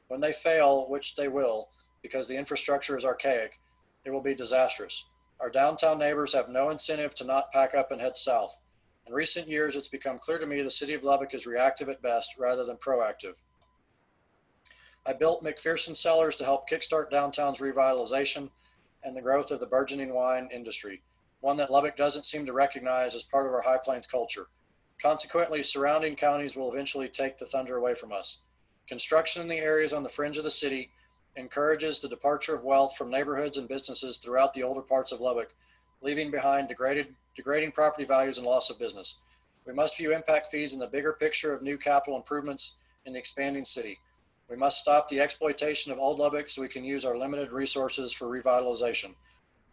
When they fail, which they will, because the infrastructure is archaic, it will be disastrous. Our downtown neighbors have no incentive to not pack up and head south. In recent years, it's become clear to me the city of Lubbock is reactive at best rather than proactive. I built Mcpherson Cellars to help kickstart downtown's revitalization and the growth of the burgeoning wine industry, one that Lubbock doesn't seem to recognize as part of our High Plains culture. Consequently, surrounding counties will eventually take the thunder away from us. Construction in the areas on the fringe of the city encourages the departure of wealth from neighborhoods and businesses throughout the older parts of Lubbock, leaving behind degrading property values and loss of business. We must view impact fees in the bigger picture of new capital improvements in the expanding city. We must stop the exploitation of old Lubbock so we can use our limited resources for revitalization.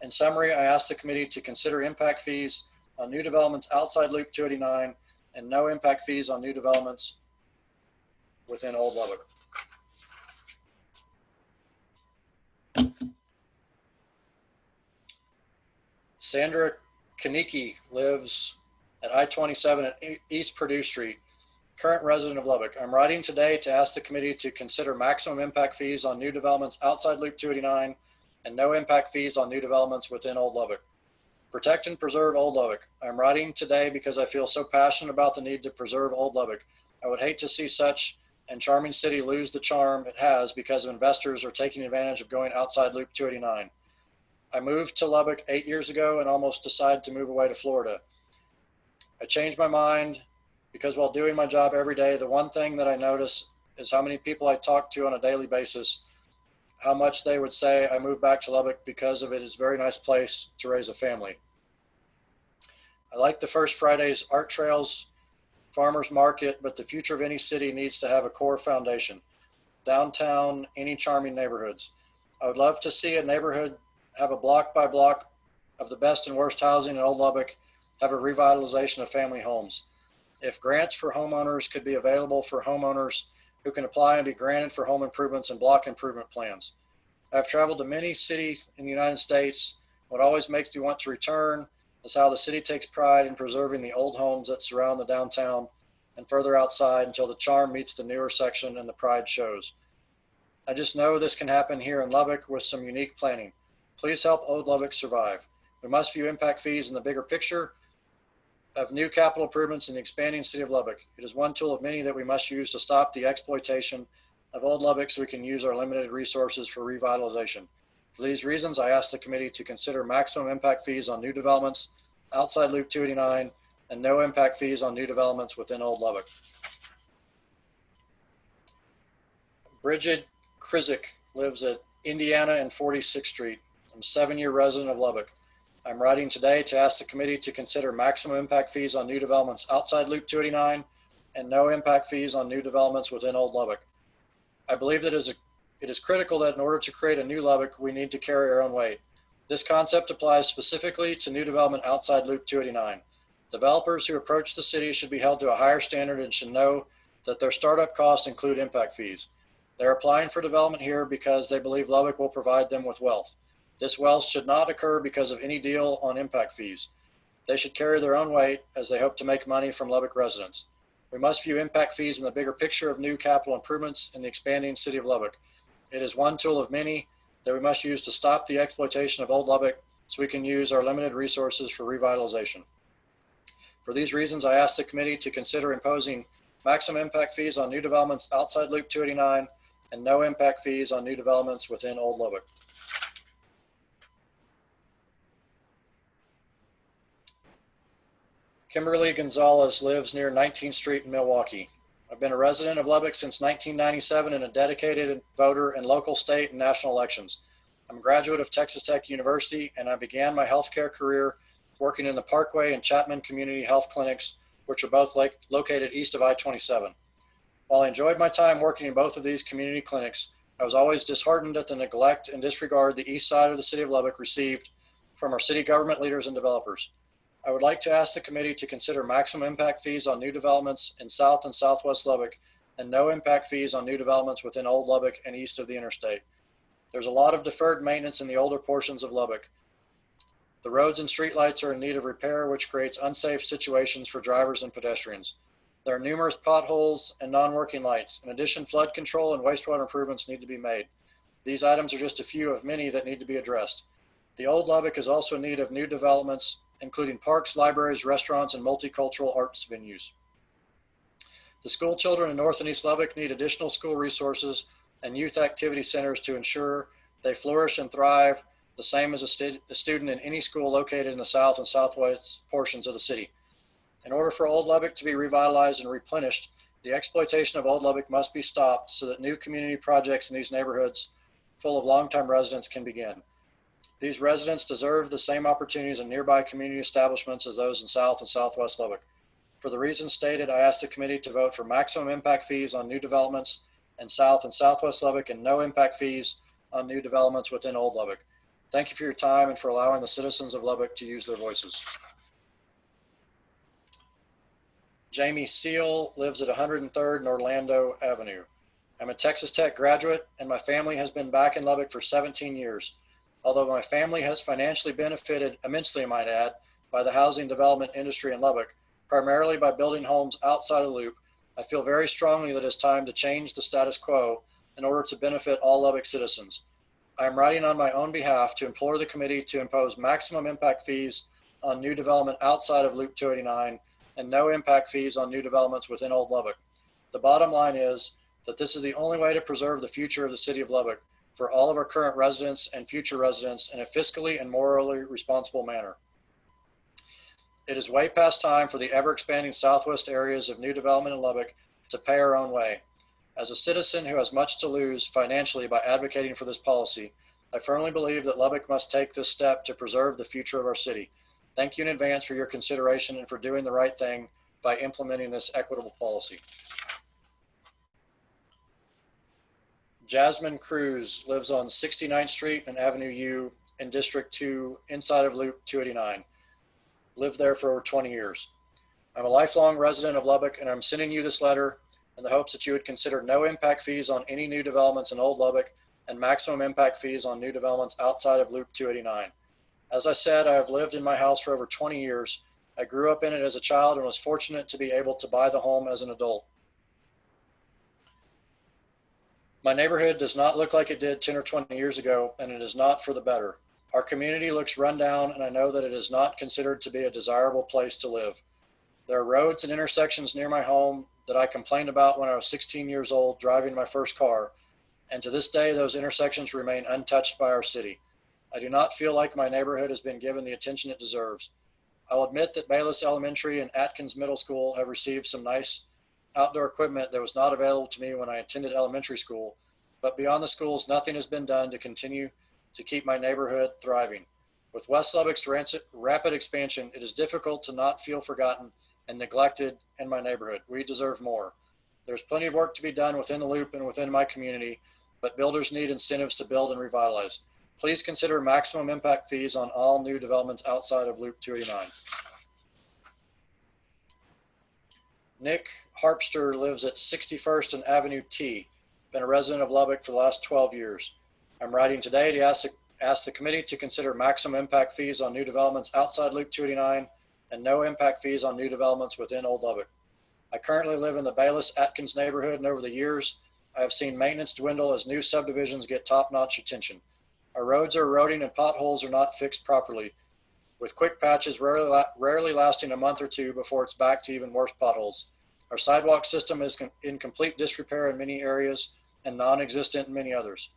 In summary, I ask the committee to consider impact fees on new developments outside Loop 289 and no impact fees on new developments within Old Lubbock. Sandra Kaniki lives at I-27 at East Purdue Street, current resident of Lubbock. I'm writing today to ask the committee to consider maximum impact fees on new developments outside Loop 289 and no impact fees on new developments within Old Lubbock. Protect and preserve Old Lubbock. I'm writing today because I feel so passionate about the need to preserve Old Lubbock. I would hate to see such and charming city lose the charm it has because investors are taking advantage of going outside Loop 289. I moved to Lubbock 8 years ago and almost decided to move away to Florida. I changed my mind because while doing my job every day, the one thing that I notice is how many people I talk to on a daily basis, how much they would say I moved back to Lubbock because of it is a very nice place to raise a family. I like the First Friday's art trails, farmers market, but the future of any city needs to have a core foundation. Downtown, any charming neighborhoods. I would love to see a neighborhood have a block by block of the best and worst housing in Old Lubbock, have a revitalization of family homes. If grants for homeowners could be available for homeowners who can apply and be granted for home improvements and block improvement plans. I've traveled to many cities in the United States. What always makes me want to return is how the city takes pride in preserving the old homes that surround the downtown and further outside until the charm meets the newer section and the pride shows. I just know this can happen here in Lubbock with some unique planning. Please help Old Lubbock survive. We must view impact fees in the bigger picture of new capital improvements in the expanding city of Lubbock. It is one tool of many that we must use to stop the exploitation of Old Lubbock so we can use our limited resources for revitalization. For these reasons, I ask the committee to consider maximum impact fees on new developments outside Loop 289 and no impact fees on new developments within Old Lubbock. Bridget Krizik lives at Indiana and 46th Street. I'm a 7-year resident of Lubbock. I'm writing today to ask the committee to consider maximum impact fees on new developments outside Loop 289 and no impact fees on new developments within Old Lubbock. I believe that it is critical that in order to create a new Lubbock, we need to carry our own weight. This concept applies specifically to new development outside Loop 289. Developers who approach the city should be held to a higher standard and should know that their startup costs include impact fees. They're applying for development here because they believe Lubbock will provide them with wealth. This wealth should not occur because of any deal on impact fees. They should carry their own weight as they hope to make money from Lubbock residents. We must view impact fees in the bigger picture of new capital improvements in the expanding city of Lubbock. It is one tool of many that we must use to stop the exploitation of Old Lubbock so we can use our limited resources for revitalization. For these reasons, I ask the committee to consider imposing maximum impact fees on new developments outside Loop 289 and no impact fees on new developments within Old Lubbock. Kimberly Gonzalez lives near 19th Street in Milwaukee. I've been a resident of Lubbock since 1997 and a dedicated voter in local, state, and national elections. I'm a graduate of Texas Tech University, and I began my healthcare career working in the Parkway and Chapman Community Health Clinics, which are both located east of I-27. While I enjoyed my time working in both of these community clinics, I was always disheartened at the neglect and disregard the east side of the city of Lubbock received from our city government leaders and developers. I would like to ask the committee to consider maximum impact fees on new developments in South and Southwest Lubbock and no impact fees on new developments within Old Lubbock and east of the interstate. There's a lot of deferred maintenance in the older portions of Lubbock. The roads and streetlights are in need of repair, which creates unsafe situations for drivers and pedestrians. There are numerous potholes and non-working lights. In addition, flood control and wastewater improvements need to be made. These items are just a few of many that need to be addressed. The Old Lubbock is also in need of new developments, including parks, libraries, restaurants, and multicultural arts venues. The school children in North and East Lubbock need additional school resources and youth activity centers to ensure they flourish and thrive the same as a student in any school located in the South and Southwest portions of the city. In order for Old Lubbock to be revitalized and replenished, the exploitation of Old Lubbock must be stopped so that new community projects in these neighborhoods full of longtime residents can begin. These residents deserve the same opportunities in nearby community establishments as those in South and Southwest Lubbock. For the reasons stated, I ask the committee to vote for maximum impact fees on new developments in South and Southwest Lubbock and no impact fees on new developments within Old Lubbock. Thank you for your time and for allowing the citizens of Lubbock to use their voices. Jamie Seal lives at 103rd and Orlando Avenue. I'm a Texas Tech graduate and my family has been back in Lubbock for 17 years. Although my family has financially benefited immensely, I might add, by the housing development industry in Lubbock, primarily by building homes outside of the Loop, I feel very strongly that it's time to change the status quo in order to benefit all Lubbock citizens. I am writing on my own behalf to implore the committee to impose maximum impact fees on new development outside of Loop 289 and no impact fees on new developments within Old Lubbock. The bottom line is that this is the only way to preserve the future of the city of Lubbock for all of our current residents and future residents in a fiscally and morally responsible manner. It is way past time for the ever-expanding southwest areas of new development in Lubbock to pay our own way. As a citizen who has much to lose financially by advocating for this policy, I firmly believe that Lubbock must take this step to preserve the future of our city. Thank you in advance for your consideration and for doing the right thing by implementing this equitable policy. Jasmine Cruz lives on 69th Street and Avenue U in District 2 inside of Loop 289. Lived there for over 20 years. I'm a lifelong resident of Lubbock, and I'm sending you this letter in the hopes that you would consider no impact fees on any new developments in Old Lubbock and maximum impact fees on new developments outside of Loop 289. As I said, I have lived in my house for over 20 years. I grew up in it as a child and was fortunate to be able to buy the home as an adult. My neighborhood does not look like it did 10 or 20 years ago, and it is not for the better. Our community looks run down, and I know that it is not considered to be a desirable place to live. There are roads and intersections near my home that I complained about when I was 16 years old driving my first car, and to this day those intersections remain untouched by our city. I do not feel like my neighborhood has been given the attention it deserves. I'll admit that Bayless Elementary and Atkins Middle School have received some nice outdoor equipment that was not available to me when I attended elementary school, but beyond the schools, nothing has been done to continue to keep my neighborhood thriving. With West Lubbock's rapid expansion, it is difficult to not feel forgotten and neglected in my neighborhood. We deserve more. There's plenty of work to be done within the Loop and within my community, but builders need incentives to build and revitalize. Please consider maximum impact fees on all new developments outside of Loop 289. Nick Harpster lives at 61st and Avenue T. Been a resident of Lubbock for the last 12 years. I'm writing today to ask the committee to consider maximum impact fees on new developments outside Loop 289 and no impact fees on new developments within Old Lubbock. I currently live in the Bayless Atkins neighborhood, and over the years, I have seen maintenance dwindle as new subdivisions get top-notch attention. Our roads are eroding and potholes are not fixed properly, with quick patches rarely lasting a month or two before it's back to even worse potholes. Our sidewalk system is in complete disrepair in many areas and non-existent in many others.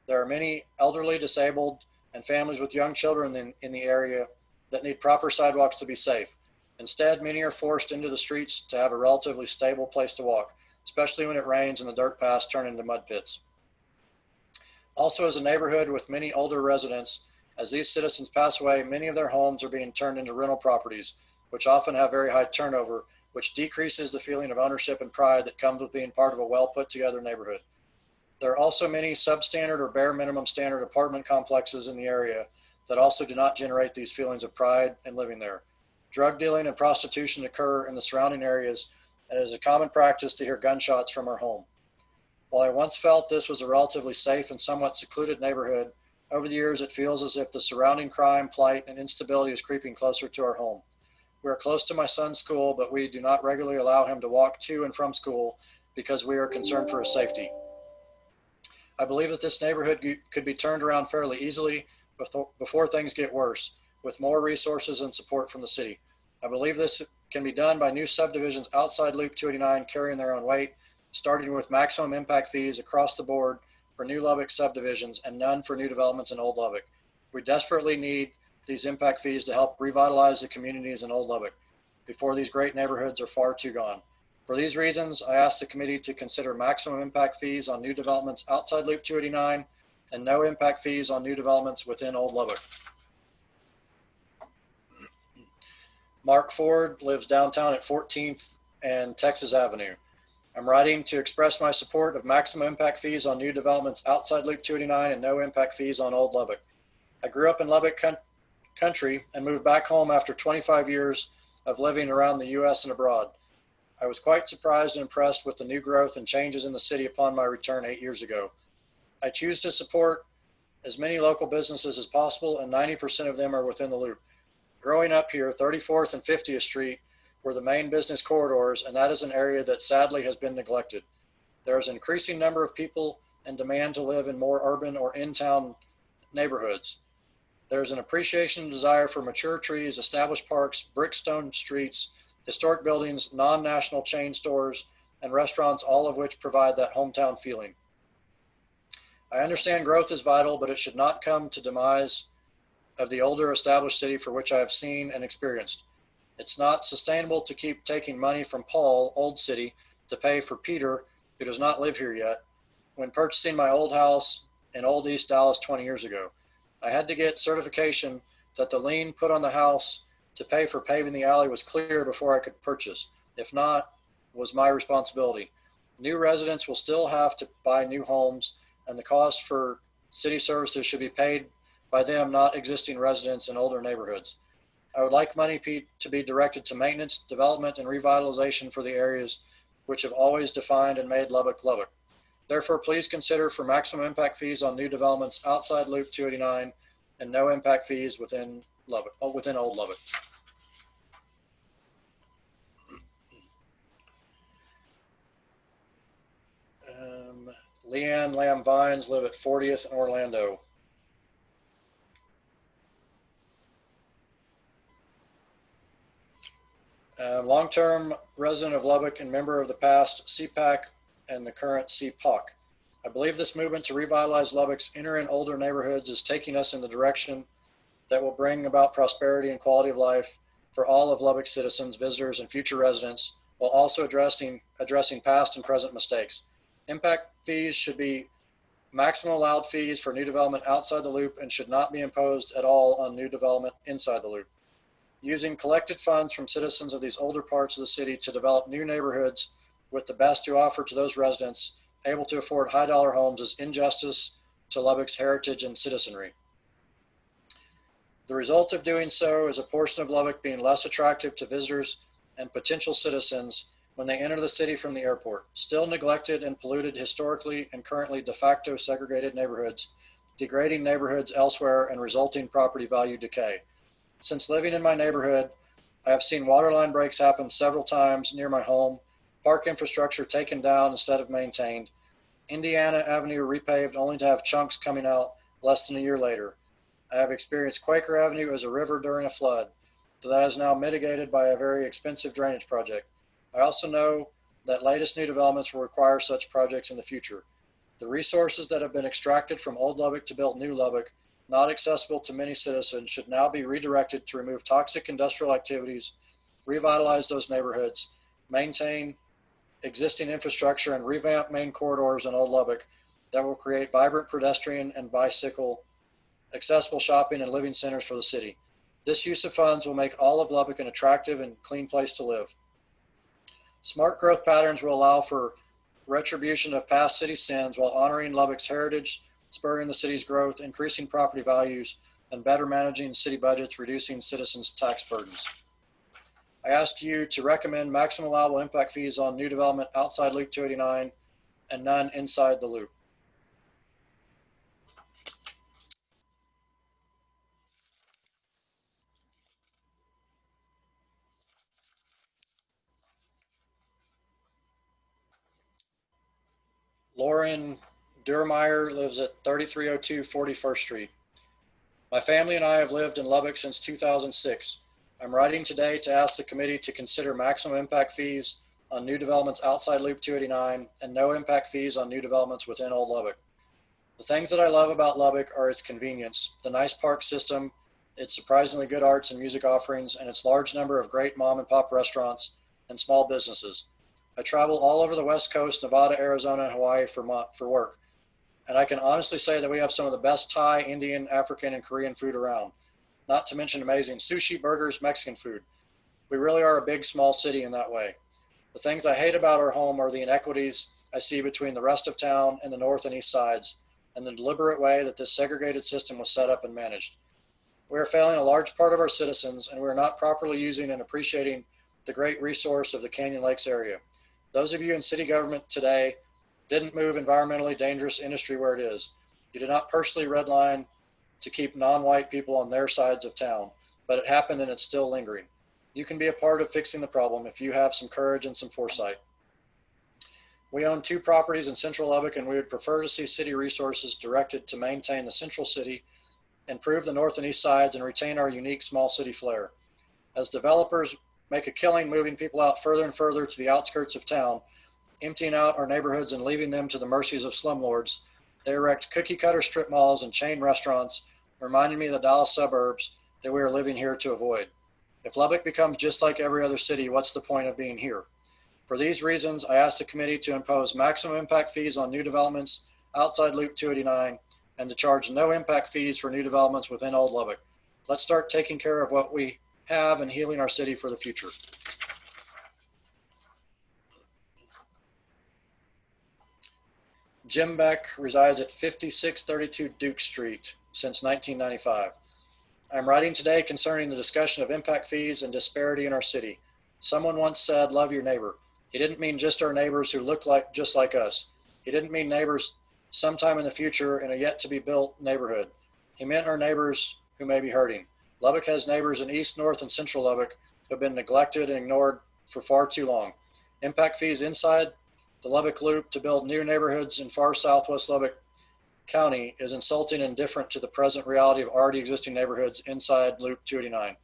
There are many elderly, disabled, and families with young children in the area that need proper sidewalks to be safe. Instead, many are forced into the streets to have a relatively stable place to walk, especially when it rains and the dirt paths turn into mud pits. Also, as a neighborhood with many older residents, as these citizens pass away, many of their homes are being turned into rental properties, which often have very high turnover, which decreases the feeling of ownership and pride that comes with being part of a well put together neighborhood. There are also many substandard or bare minimum standard apartment complexes in the area that also do not generate these feelings of pride in living there. Drug dealing and prostitution occur in the surrounding areas, and it is a common practice to hear gunshots from our home. While I once felt this was a relatively safe and somewhat secluded neighborhood, over the years it feels as if the surrounding crime, plight, and instability is creeping closer to our home. We are close to my son's school, but we do not regularly allow him to walk to and from school because we are concerned for his safety. I believe that this neighborhood could be turned around fairly easily before things get worse, with more resources and support from the city. I believe this can be done by new subdivisions outside Loop 289 carrying their own weight, starting with maximum impact fees across the board for new Lubbock subdivisions and none for new developments in Old Lubbock. We desperately need these impact fees to help revitalize the communities in Old Lubbock before these great neighborhoods are far too gone. For these reasons, I ask the committee to consider maximum impact fees on new developments outside Loop 289 and no impact fees on new developments within Old Lubbock. Mark Ford lives downtown at 14th and Texas Avenue. I'm writing to express my support of maximum impact fees on new developments outside Loop 289 and no impact fees on Old Lubbock. I grew up in Lubbock country and moved back home after 25 years of living around the U.S. and abroad. I was quite surprised and impressed with the new growth and changes in the city upon my return 8 years ago. I choose to support as many local businesses as possible, and 90% of them are within the Loop. Growing up here, 34th and 50th Street were the main business corridors, and that is an area that sadly has been neglected. There is an increasing number of people and demand to live in more urban or in-town neighborhoods. There is an appreciation and desire for mature trees, established parks, brickstone streets, historic buildings, non-national chain stores, and restaurants, all of which provide that hometown feeling. I understand growth is vital, but it should not come to demise of the older established city for which I have seen and experienced. It's not sustainable to keep taking money from Paul, Old City, to pay for Peter, who does not live here yet. When purchasing my old house in Old East Dallas 20 years ago, I had to get certification that the lien put on the house to pay for paving the alley was clear before I could purchase. If not, was my responsibility. New residents will still have to buy new homes, and the cost for city services should be paid by them, not existing residents in older neighborhoods. I would like money to be directed to maintenance, development, and revitalization for the areas which have always defined and made Lubbock, Lubbock. Therefore, please consider for maximum impact fees on new developments outside Loop 289 and no impact fees within Lubbock, within Old Lubbock. Leanne Lamb Vines live at 40th in Orlando. Long-term resident of Lubbock and member of the past CPAC and the current CPOC. I believe this movement to revitalize Lubbock's inner and older neighborhoods is taking us in the direction that will bring about prosperity and quality of life for all of Lubbock's citizens, visitors, and future residents, while also addressing past and present mistakes. Impact fees should be maximum allowed fees for new development outside the loop and should not be imposed at all on new development inside the loop. Using collected funds from citizens of these older parts of the city to develop new neighborhoods with the best to offer to those residents able to afford high dollar homes is injustice to Lubbock's heritage and citizenry. The result of doing so is a portion of Lubbock being less attractive to visitors and potential citizens when they enter the city from the airport. Still neglected and polluted historically and currently de facto segregated neighborhoods, degrading neighborhoods elsewhere and resulting property value decay. Since living in my neighborhood, I have seen water line breaks happen several times near my home, park infrastructure taken down instead of maintained, Indiana Avenue repaved only to have chunks coming out less than a year later. I have experienced Quaker Avenue as a river during a flood, though that is now mitigated by a very expensive drainage project. I also know that latest new developments will require such projects in the future. The resources that have been extracted from Old Lubbock to build New Lubbock, not accessible to many citizens, should now be redirected to remove toxic industrial activities, revitalize those neighborhoods, maintain existing infrastructure, and revamp main corridors in Old Lubbock that will create vibrant pedestrian and bicycle accessible shopping and living centers for the city. This use of funds will make all of Lubbock an attractive and clean place to live. Smart growth patterns will allow for retribution of past city sins while honoring Lubbock's heritage, spurring the city's growth, increasing property values, and better managing city budgets, reducing citizens' tax burdens. I ask you to recommend maximum allowable impact fees on new development outside Loop 289 and none inside the loop. Lauren Durmeyer lives at 3302 41st Street. My family and I have lived in Lubbock since 2006. I'm writing today to ask the committee to consider maximum impact fees on new developments outside Loop 289 and no impact fees on new developments within Old Lubbock. The things that I love about Lubbock are its convenience, the nice park system, its surprisingly good arts and music offerings, and its large number of great mom and pop restaurants and small businesses. I travel all over the West Coast, Nevada, Arizona, and Hawaii for work. And I can honestly say that we have some of the best Thai, Indian, African, and Korean food around, not to mention amazing sushi, burgers, Mexican food. We really are a big, small city in that way. The things I hate about our home are the inequities I see between the rest of town and the north and east sides, and the deliberate way that this segregated system was set up and managed. We are failing a large part of our citizens, and we are not properly using and appreciating the great resource of the Canyon Lakes area. Those of you in city government today didn't move environmentally dangerous industry where it is. You did not personally redline to keep non-white people on their sides of town, but it happened and it's still lingering. You can be a part of fixing the problem if you have some courage and some foresight. We own 2 properties in central Lubbock, and we would prefer to see city resources directed to maintain the central city, improve the north and east sides, and retain our unique small city flair. As developers make a killing moving people out further and further to the outskirts of town, emptying out our neighborhoods and leaving them to the mercies of slumlords. They erect cookie-cutter strip malls and chain restaurants, reminding me of the Dallas suburbs that we are living here to avoid. If Lubbock becomes just like every other city, what's the point of being here? For these reasons, I ask the committee to impose maximum impact fees on new developments outside Loop 289 and to charge no impact fees for new developments within Old Lubbock. Let's start taking care of what we have and healing our city for the future. Jim Beck resides at 5632 Duke Street since 1995. I'm writing today concerning the discussion of impact fees and disparity in our city. Someone once said, love your neighbor. He didn't mean just our neighbors who look just like us. He didn't mean neighbors sometime in the future in a yet to be built neighborhood. He meant our neighbors who may be hurting. Lubbock has neighbors in East, North, and Central Lubbock who have been neglected and ignored for far too long. Impact fees inside the Lubbock Loop to build new neighborhoods in far southwest Lubbock County is insulting and indifferent to the present reality of already existing neighborhoods inside Loop 289.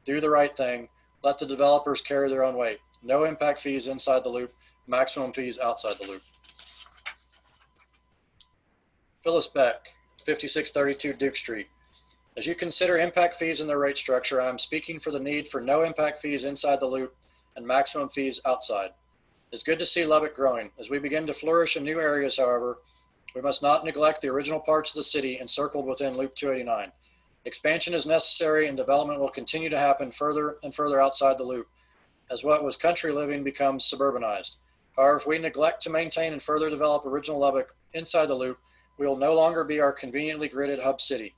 Do the right thing. Let the developers carry their own weight. No impact fees inside the loop, maximum fees outside the loop. Phyllis Beck, 5632 Duke Street. As you consider impact fees in their rate structure, I am speaking for the need for no impact fees inside the loop and maximum fees outside. It's good to see Lubbock growing. As we begin to flourish in new areas, however, we must not neglect the original parts of the city encircled within Loop 289. Expansion is necessary and development will continue to happen further and further outside the loop as what was country living becomes suburbanized. However, if we neglect to maintain and further develop original Lubbock inside the loop, we will no longer be our conveniently gridded hub city.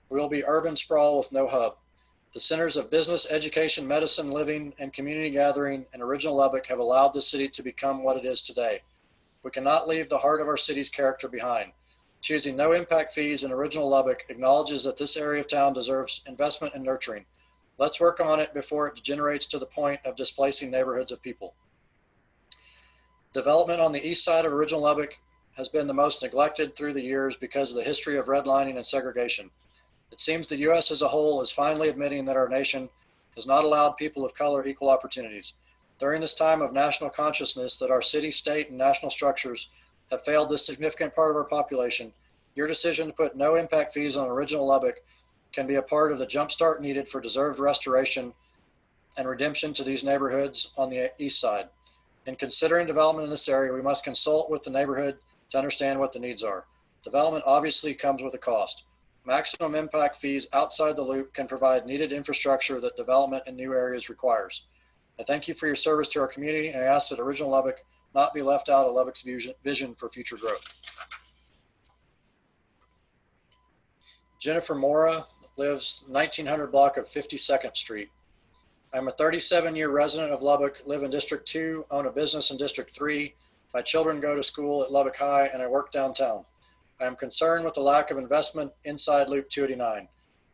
We will be urban sprawl with no hub. The centers of business, education, medicine, living, and community gathering in original Lubbock have allowed the city to become what it is today. We cannot leave the heart of our city's character behind. Choosing no impact fees in original Lubbock acknowledges that this area of town deserves investment and nurturing. Let's work on it before it degenerates to the point of displacing neighborhoods of people. Development on the east side of original Lubbock has been the most neglected through the years because of the history of redlining and segregation. It seems the U.S. as a whole is finally admitting that our nation has not allowed people of color equal opportunities. During this time of national consciousness that our city, state, and national structures have failed this significant part of our population, your decision to put no impact fees on original Lubbock can be a part of the jumpstart needed for deserved restoration and redemption to these neighborhoods on the east side. In considering development in this area, we must consult with the neighborhood to understand what the needs are. Development obviously comes with a cost. Maximum impact fees outside the loop can provide needed infrastructure that development in new areas requires. I thank you for your service to our community, and I ask that original Lubbock not be left out of Lubbock's vision for future growth. Jennifer Mora lives 1900 block of 52nd Street. I'm a 37-year resident of Lubbock, live in District 2, own a business in District 3. My children go to school at Lubbock High, and I work downtown. I am concerned with the lack of investment inside Loop 289.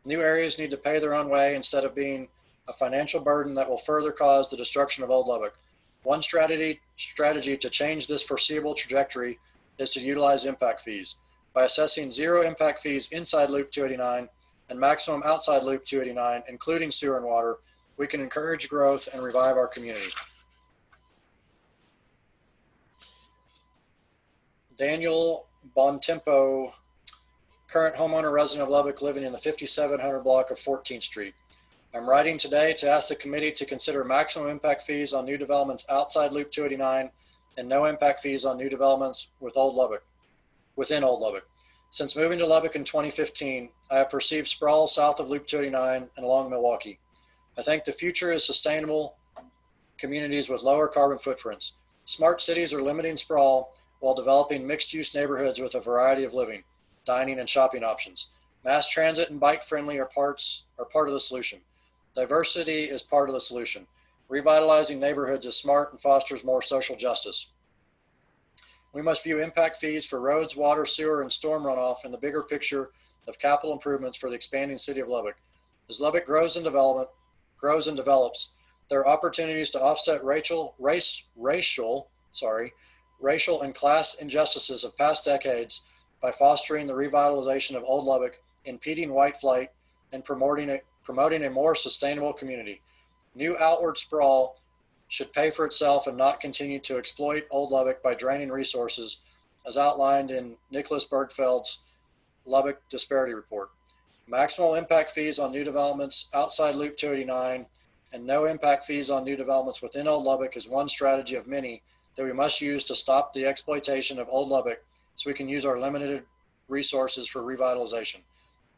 New areas need to pay their own way instead of being a financial burden that will further cause the destruction of Old Lubbock. One strategy to change this foreseeable trajectory is to utilize impact fees. By assessing zero impact fees inside Loop 289 and maximum outside Loop 289, including sewer and water, we can encourage growth and revive our community. Daniel Bontempo, current homeowner resident of Lubbock, living in the 5700 block of 14th Street. I'm writing today to ask the committee to consider maximum impact fees on new developments outside Loop 289 and no impact fees on new developments within Old Lubbock. Since moving to Lubbock in 2015, I have perceived sprawl south of Loop 289 and along Milwaukee. I think the future is sustainable communities with lower carbon footprints. Smart cities are limiting sprawl while developing mixed-use neighborhoods with a variety of living, dining, and shopping options. Mass transit and bike-friendly are part of the solution. Diversity is part of the solution. Revitalizing neighborhoods is smart and fosters more social justice. We must view impact fees for roads, water, sewer, and storm runoff in the bigger picture of capital improvements for the expanding city of Lubbock. As Lubbock grows and develops, there are opportunities to offset racial and class injustices of past decades by fostering the revitalization of Old Lubbock, impeding white flight, and promoting a more sustainable community. New outward sprawl should pay for itself and not continue to exploit Old Lubbock by draining resources, as outlined in Nicholas Bergfeld's Lubbock Disparity Report. Maximal impact fees on new developments outside Loop 289 and no impact fees on new developments within Old Lubbock is one strategy of many that we must use to stop the exploitation of Old Lubbock so we can use our limited resources for revitalization.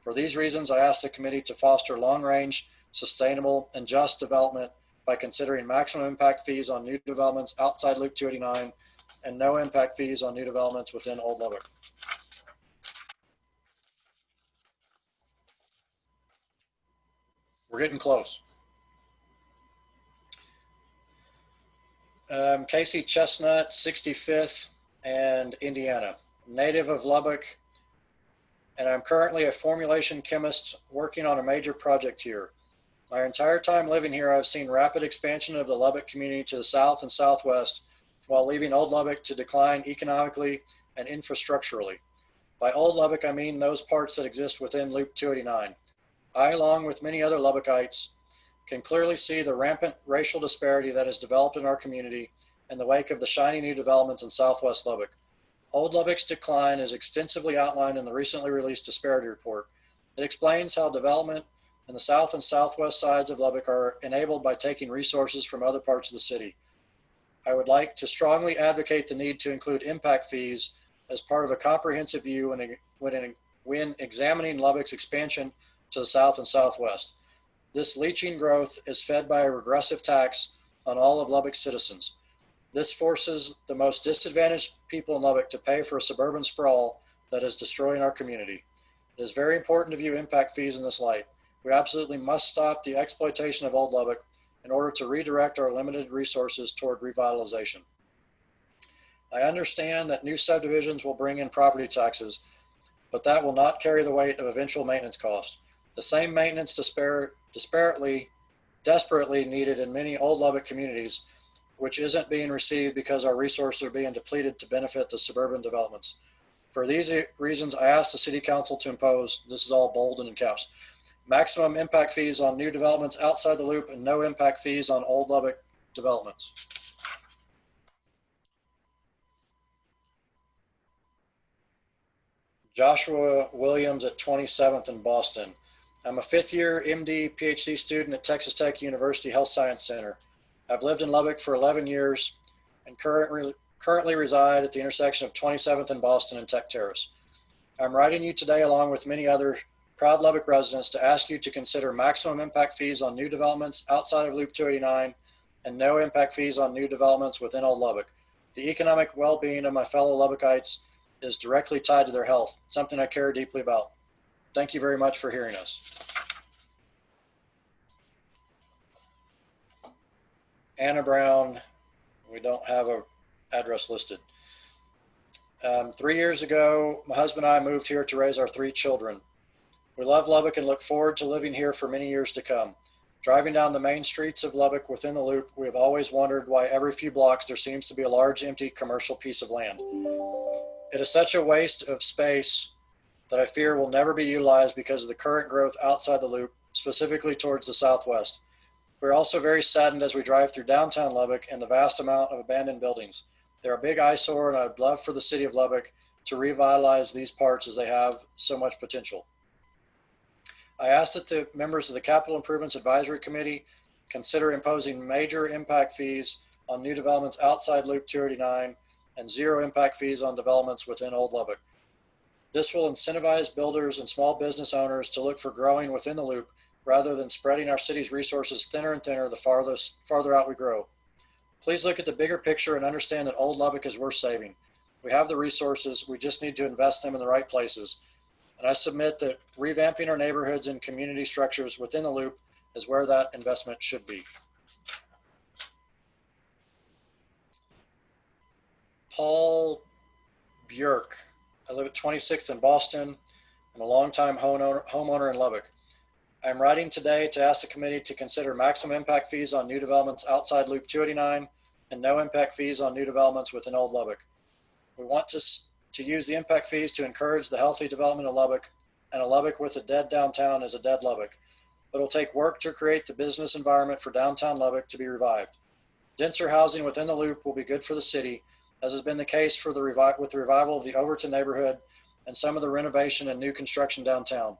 For these reasons, I ask the committee to foster long-range, sustainable, and just development by considering maximum impact fees on new developments outside Loop 289 and no impact fees on new developments within Old Lubbock. We're getting close. Casey Chestnut, 65th and Indiana, native of Lubbock, and I'm currently a formulation chemist working on a major project here. My entire time living here, I've seen rapid expansion of the Lubbock community to the south and southwest, while leaving Old Lubbock to decline economically and infrastructurally. By Old Lubbock, I mean those parts that exist within Loop 289. I, along with many other Lubbockites, can clearly see the rampant racial disparity that has developed in our community in the wake of the shiny new developments in Southwest Lubbock. Old Lubbock's decline is extensively outlined in the recently released Disparity Report. It explains how development in the south and southwest sides of Lubbock are enabled by taking resources from other parts of the city. I would like to strongly advocate the need to include impact fees as part of a comprehensive view when examining Lubbock's expansion to the south and southwest. This leaching growth is fed by a regressive tax on all of Lubbock's citizens. This forces the most disadvantaged people in Lubbock to pay for a suburban sprawl that is destroying our community. It is very important to view impact fees in this light. We absolutely must stop the exploitation of Old Lubbock in order to redirect our limited resources toward revitalization. I understand that new subdivisions will bring in property taxes, but that will not carry the weight of eventual maintenance costs. The same maintenance desperately needed in many Old Lubbock communities, which isn't being received because our resources are being depleted to benefit the suburban developments. For these reasons, I ask the City Council to impose, this is all bold and in caps, maximum impact fees on new developments outside the loop and no impact fees on Old Lubbock developments. Joshua Williams at 27th in Boston. I'm a fifth-year MD PhD student at Texas Tech University Health Science Center. I've lived in Lubbock for 11 years and currently reside at the intersection of 27th and Boston and Tech Terrace. I'm writing you today along with many other proud Lubbock residents to ask you to consider maximum impact fees on new developments outside of Loop 289 and no impact fees on new developments within Old Lubbock. The economic well-being of my fellow Lubbockites is directly tied to their health, something I care deeply about. Thank you very much for hearing us. Anna Brown, we don't have an address listed. 3 years ago, my husband and I moved here to raise our 3 children. We love Lubbock and look forward to living here for many years to come. Driving down the main streets of Lubbock within the loop, we have always wondered why every few blocks there seems to be a large empty commercial piece of land. It is such a waste of space that I fear will never be utilized because of the current growth outside the loop, specifically towards the southwest. We're also very saddened as we drive through downtown Lubbock and the vast amount of abandoned buildings. They're a big eyesore, and I'd love for the city of Lubbock to revitalize these parts as they have so much potential. I ask that the members of the Capital Improvements Advisory Committee consider imposing major impact fees on new developments outside Loop 289 and zero impact fees on developments within Old Lubbock. This will incentivize builders and small business owners to look for growing within the loop rather than spreading our city's resources thinner and thinner the farther out we grow. Please look at the bigger picture and understand that Old Lubbock is worth saving. We have the resources, we just need to invest them in the right places. And I submit that revamping our neighborhoods and community structures within the loop is where that investment should be. Paul Björk. I live at 26th in Boston. I'm a longtime homeowner in Lubbock. I'm writing today to ask the committee to consider maximum impact fees on new developments outside Loop 289 and no impact fees on new developments within Old Lubbock. We want to use the impact fees to encourage the healthy development of Lubbock, and a Lubbock with a dead downtown is a dead Lubbock. But it'll take work to create the business environment for downtown Lubbock to be revived. Denser housing within the loop will be good for the city, as has been the case with the revival of the Overton neighborhood and some of the renovation and new construction downtown.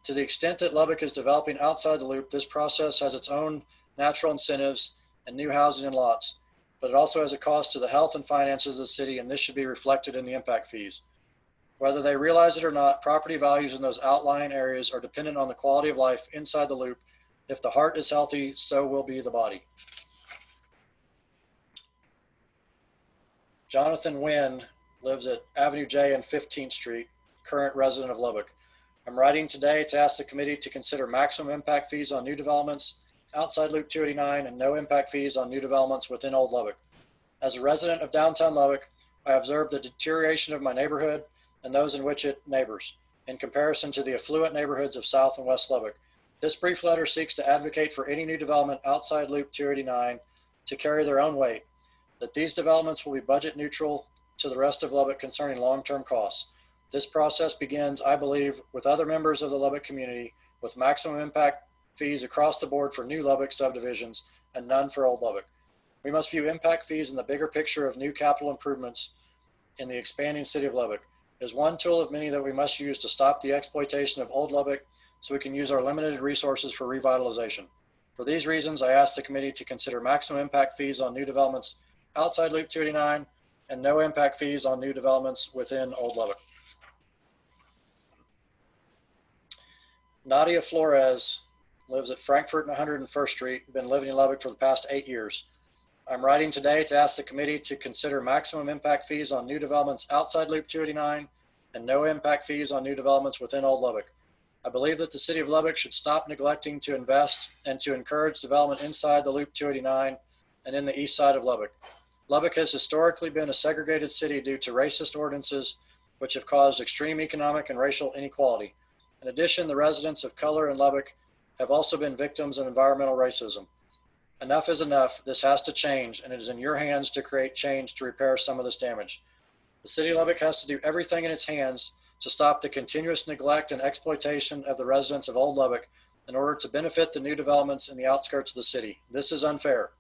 To the extent that Lubbock is developing outside the loop, this process has its own natural incentives and new housing and lots, but it also has a cost to the health and finances of the city, and this should be reflected in the impact fees. Whether they realize it or not, property values in those outlying areas are dependent on the quality of life inside the loop. If the heart is healthy, so will be the body. Jonathan Wynn lives at Avenue J and 15th Street, current resident of Lubbock. I'm writing today to ask the committee to consider maximum impact fees on new developments outside Loop 289 and no impact fees on new developments within Old Lubbock. As a resident of downtown Lubbock, I observed the deterioration of my neighborhood and those in which it neighbors in comparison to the affluent neighborhoods of South and West Lubbock. This brief letter seeks to advocate for any new development outside Loop 289 to carry their own weight, that these developments will be budget neutral to the rest of Lubbock concerning long-term costs. This process begins, I believe, with other members of the Lubbock community, with maximum impact fees across the board for new Lubbock subdivisions and none for Old Lubbock. We must view impact fees in the bigger picture of new capital improvements in the expanding city of Lubbock. It is one tool of many that we must use to stop the exploitation of Old Lubbock so we can use our limited resources for revitalization. For these reasons, I ask the committee to consider maximum impact fees on new developments outside Loop 289 and no impact fees on new developments within Old Lubbock. Nadia Flores lives at Frankfurt and 101st Street, been living in Lubbock for the past 8 years. I'm writing today to ask the committee to consider maximum impact fees on new developments outside Loop 289 and no impact fees on new developments within Old Lubbock. I believe that the city of Lubbock should stop neglecting to invest and to encourage development inside the Loop 289 and in the east side of Lubbock. Lubbock has historically been a segregated city due to racist ordinances, which have caused extreme economic and racial inequality. In addition, the residents of color in Lubbock have also been victims of environmental racism. Enough is enough. This has to change, and it is in your hands to create change to repair some of this damage. The city of Lubbock has to do everything in its hands to stop the continuous neglect and exploitation of the residents of Old Lubbock in order to benefit the new developments in the outskirts of the city. This is unfair.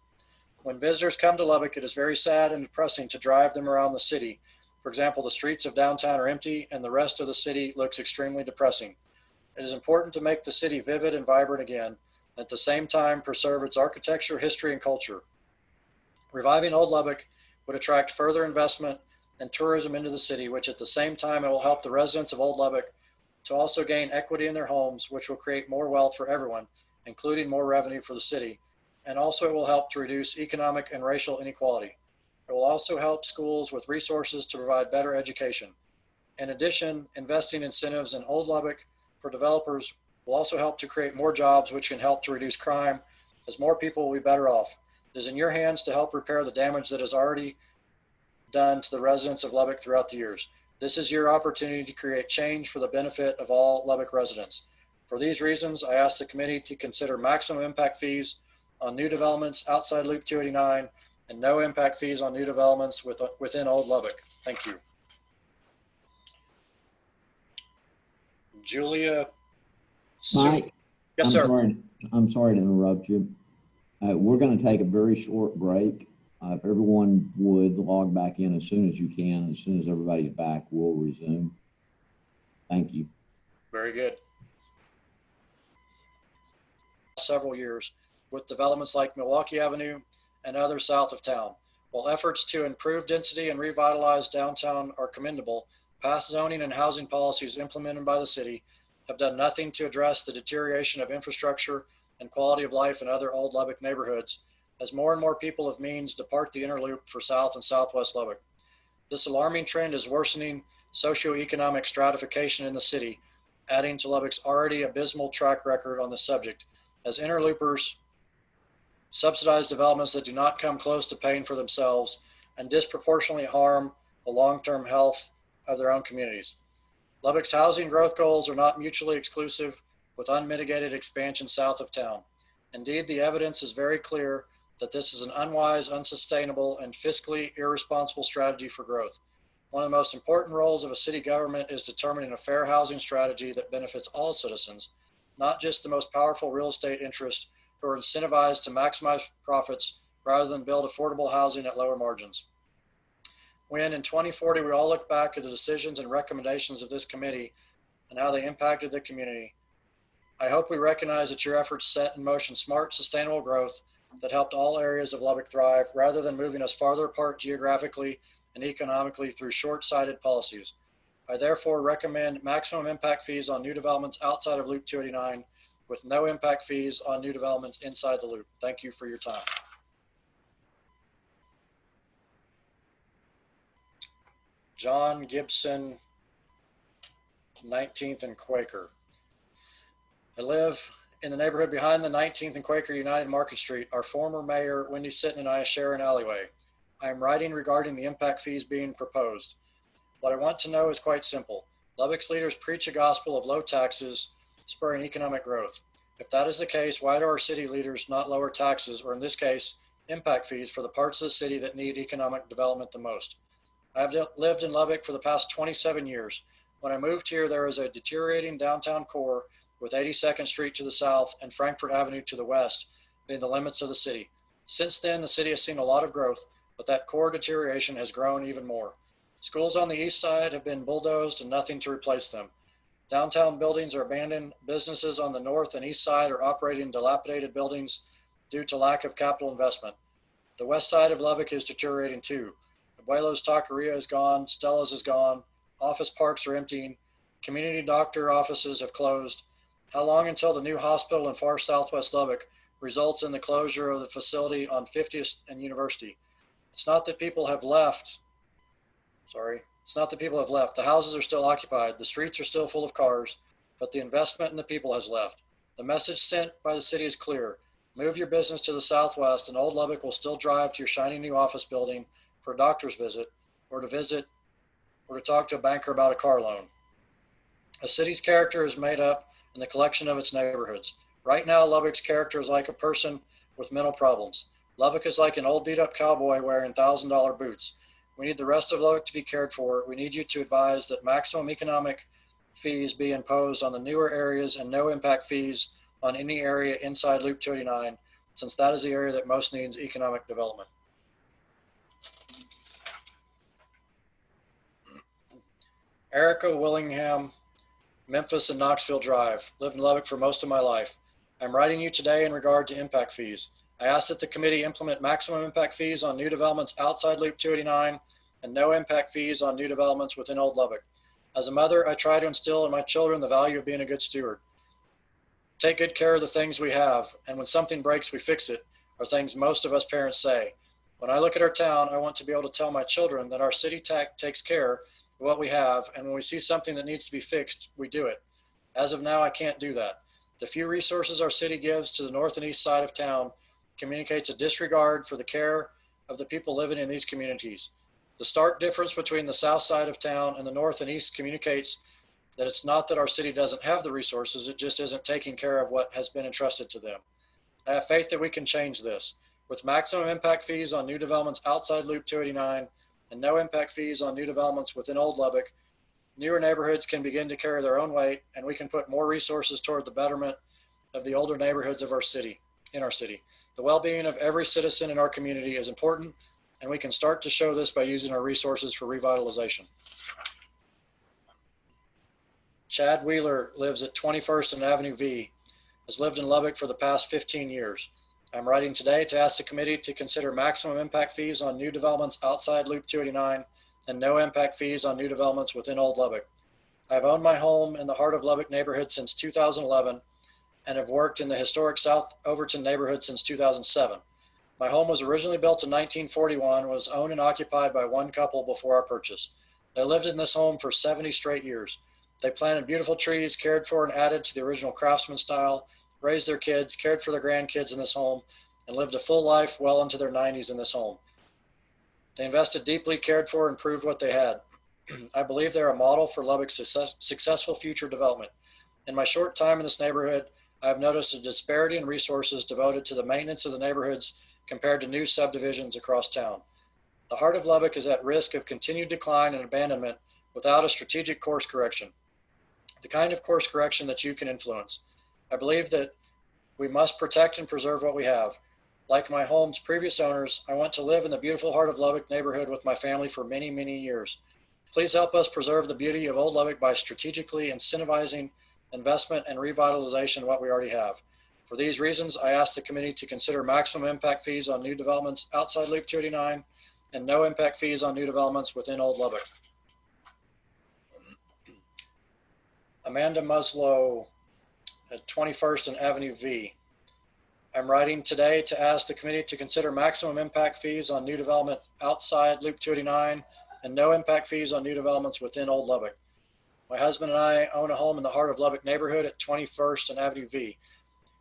When visitors come to Lubbock, it is very sad and depressing to drive them around the city. For example, the streets of downtown are empty and the rest of the city looks extremely depressing. It is important to make the city vivid and vibrant again, and at the same time preserve its architecture, history, and culture. Reviving Old Lubbock would attract further investment and tourism into the city, which at the same time it will help the residents of Old Lubbock to also gain equity in their homes, which will create more wealth for everyone, including more revenue for the city. And also it will help to reduce economic and racial inequality. It will also help schools with resources to provide better education. In addition, investing incentives in Old Lubbock for developers will also help to create more jobs, which can help to reduce crime, as more people will be better off. It is in your hands to help repair the damage that is already done to the residents of Lubbock throughout the years. This is your opportunity to create change for the benefit of all Lubbock residents. For these reasons, I ask the committee to consider maximum impact fees on new developments outside Loop 289 and no impact fees on new developments within Old Lubbock. Thank you. Julia. Mike, Yes, sir. I'm sorry to interrupt you. We're going to take a very short break. If everyone would log back in as soon as you can, as soon as everybody's back, we'll resume. Thank you. Very good. Several years with developments like Milwaukee Avenue and others south of town. While efforts to improve density and revitalize downtown are commendable, past zoning and housing policies implemented by the city have done nothing to address the deterioration of infrastructure and quality of life in other Old Lubbock neighborhoods, as more and more people of means depart the inner loop for South and Southwest Lubbock. This alarming trend is worsening socioeconomic stratification in the city, adding to Lubbock's already abysmal track record on the subject, as interloopers subsidize developments that do not come close to paying for themselves and disproportionately harm the long-term health of their own communities. Lubbock's housing growth goals are not mutually exclusive with unmitigated expansion south of town. Indeed, the evidence is very clear that this is an unwise, unsustainable, and fiscally irresponsible strategy for growth. One of the most important roles of a city government is determining a fair housing strategy that benefits all citizens, not just the most powerful real estate interests who are incentivized to maximize profits rather than build affordable housing at lower margins. When in 2040 we all look back at the decisions and recommendations of this committee and how they impacted the community, I hope we recognize that your efforts set in motion smart, sustainable growth that helped all areas of Lubbock thrive rather than moving us farther apart geographically and economically through short-sighted policies. I therefore recommend maximum impact fees on new developments outside of Loop 289 with no impact fees on new developments inside the loop. Thank you for your time. John Gibson, 19th and Quaker. I live in the neighborhood behind the 19th and Quaker United Market Street. Our former mayor, Wendy Sitton, and I share an alleyway. I am writing regarding the impact fees being proposed. What I want to know is quite simple. Lubbock's leaders preach a gospel of low taxes, spurring economic growth. If that is the case, why do our city leaders not lower taxes, or in this case, impact fees for the parts of the city that need economic development the most? I have lived in Lubbock for the past 27 years. When I moved here, there was a deteriorating downtown core with 82nd Street to the south and Frankfurt Avenue to the west being the limits of the city. Since then, the city has seen a lot of growth, but that core deterioration has grown even more. Schools on the east side have been bulldozed and nothing to replace them. Downtown buildings are abandoned. Businesses on the north and east side are operating dilapidated buildings due to lack of capital investment. The west side of Lubbock is deteriorating too. Abuelo's Taqueria is gone, Stella's is gone, office parks are emptying, community doctor offices have closed. How long until the new hospital in far southwest Lubbock results in the closure of the facility on 50th and University? It's not that people have left. The houses are still occupied. The streets are still full of cars, but the investment in the people has left. The message sent by the city is clear. Move your business to the southwest and old Lubbock will still drive to your shiny new office building for a doctor's visit or to talk to a banker about a car loan. A city's character is made up in the collection of its neighborhoods. Right now, Lubbock's character is like a person with mental problems. Lubbock is like an old beat up cowboy wearing $1,000 boots. We need the rest of Lubbock to be cared for. We need you to advise that maximum economic fees be imposed on the newer areas and no impact fees on any area inside Loop 289, since that is the area that most needs economic development. Erica Willingham, Memphis and Knoxville Drive. Lived in Lubbock for most of my life. I'm writing you today in regard to impact fees. I ask that the committee implement maximum impact fees on new developments outside Loop 289 and no impact fees on new developments within Old Lubbock. As a mother, I try to instill in my children the value of being a good steward. Take good care of the things we have, and when something breaks, we fix it, are things most of us parents say. When I look at our town, I want to be able to tell my children that our city takes care of what we have, and when we see something that needs to be fixed, we do it. As of now, I can't do that. The few resources our city gives to the north and east side of town communicates a disregard for the care of the people living in these communities. The stark difference between the south side of town and the north and east communicates that it's not that our city doesn't have the resources, it just isn't taking care of what has been entrusted to them. I have faith that we can change this. With maximum impact fees on new developments outside Loop 289 and no impact fees on new developments within Old Lubbock, newer neighborhoods can begin to carry their own weight, and we can put more resources toward the betterment of the older neighborhoods of our city, in our city. The well-being of every citizen in our community is important, and we can start to show this by using our resources for revitalization. Chad Wheeler lives at 21st and Avenue V, has lived in Lubbock for the past 15 years. I'm writing today to ask the committee to consider maximum impact fees on new developments outside Loop 289 and no impact fees on new developments within Old Lubbock. I've owned my home in the heart of Lubbock neighborhood since 2011 and have worked in the historic South Overton neighborhood since 2007. My home was originally built in 1941, was owned and occupied by one couple before our purchase. They lived in this home for 70 straight years. They planted beautiful trees, cared for and added to the original craftsman style, raised their kids, cared for their grandkids in this home, and lived a full life well into their 90s in this home. They invested deeply, cared for, and improved what they had. I believe they're a model for Lubbock's successful future development. In my short time in this neighborhood, I have noticed a disparity in resources devoted to the maintenance of the neighborhoods compared to new subdivisions across town. The heart of Lubbock is at risk of continued decline and abandonment without a strategic course correction, the kind of course correction that you can influence. I believe that we must protect and preserve what we have. Like my home's previous owners, I want to live in the beautiful heart of Lubbock neighborhood with my family for many, many years. Please help us preserve the beauty of Old Lubbock by strategically incentivizing investment and revitalization of what we already have. For these reasons, I ask the committee to consider maximum impact fees on new developments outside Loop 289 and no impact fees on new developments within Old Lubbock. Amanda Muslow at 21st and Avenue V. I'm writing today to ask the committee to consider maximum impact fees on new development outside Loop 289 and no impact fees on new developments within Old Lubbock. My husband and I own a home in the heart of Lubbock neighborhood at 21st and Avenue V.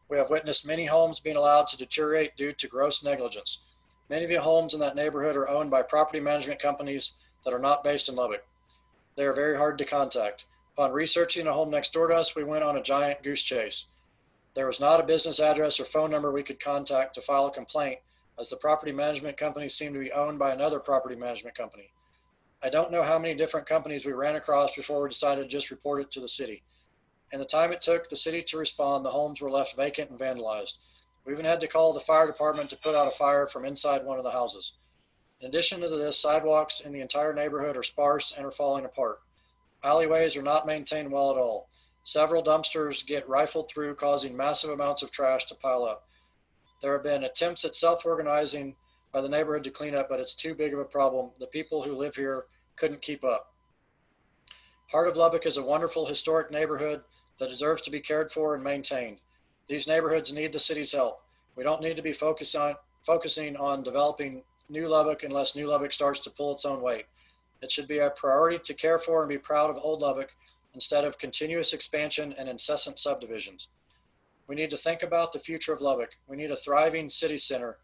We have witnessed many homes being allowed to deteriorate due to gross negligence. Many of the homes in that neighborhood are owned by property management companies that are not based in Lubbock. They are very hard to contact. Upon researching a home next door to us, we went on a giant goose chase. There was not a business address or phone number we could contact to file a complaint, as the property management companies seemed to be owned by another property management company. I don't know how many different companies we ran across before we decided to just report it to the city. In the time it took the city to respond, the homes were left vacant and vandalized. We even had to call the fire department to put out a fire from inside one of the houses. In addition to this, sidewalks in the entire neighborhood are sparse and are falling apart. Alleyways are not maintained well at all. Several dumpsters get rifled through, causing massive amounts of trash to pile up. There have been attempts at self-organizing by the neighborhood to clean up, but it's too big of a problem. The people who live here couldn't keep up. Heart of Lubbock is a wonderful historic neighborhood that deserves to be cared for and maintained. These neighborhoods need the city's help. We don't need to be focusing on developing New Lubbock unless New Lubbock starts to pull its own weight. It should be a priority to care for and be proud of Old Lubbock instead of continuous expansion and incessant subdivisions. We need to think about the future of Lubbock. We need a thriving city center.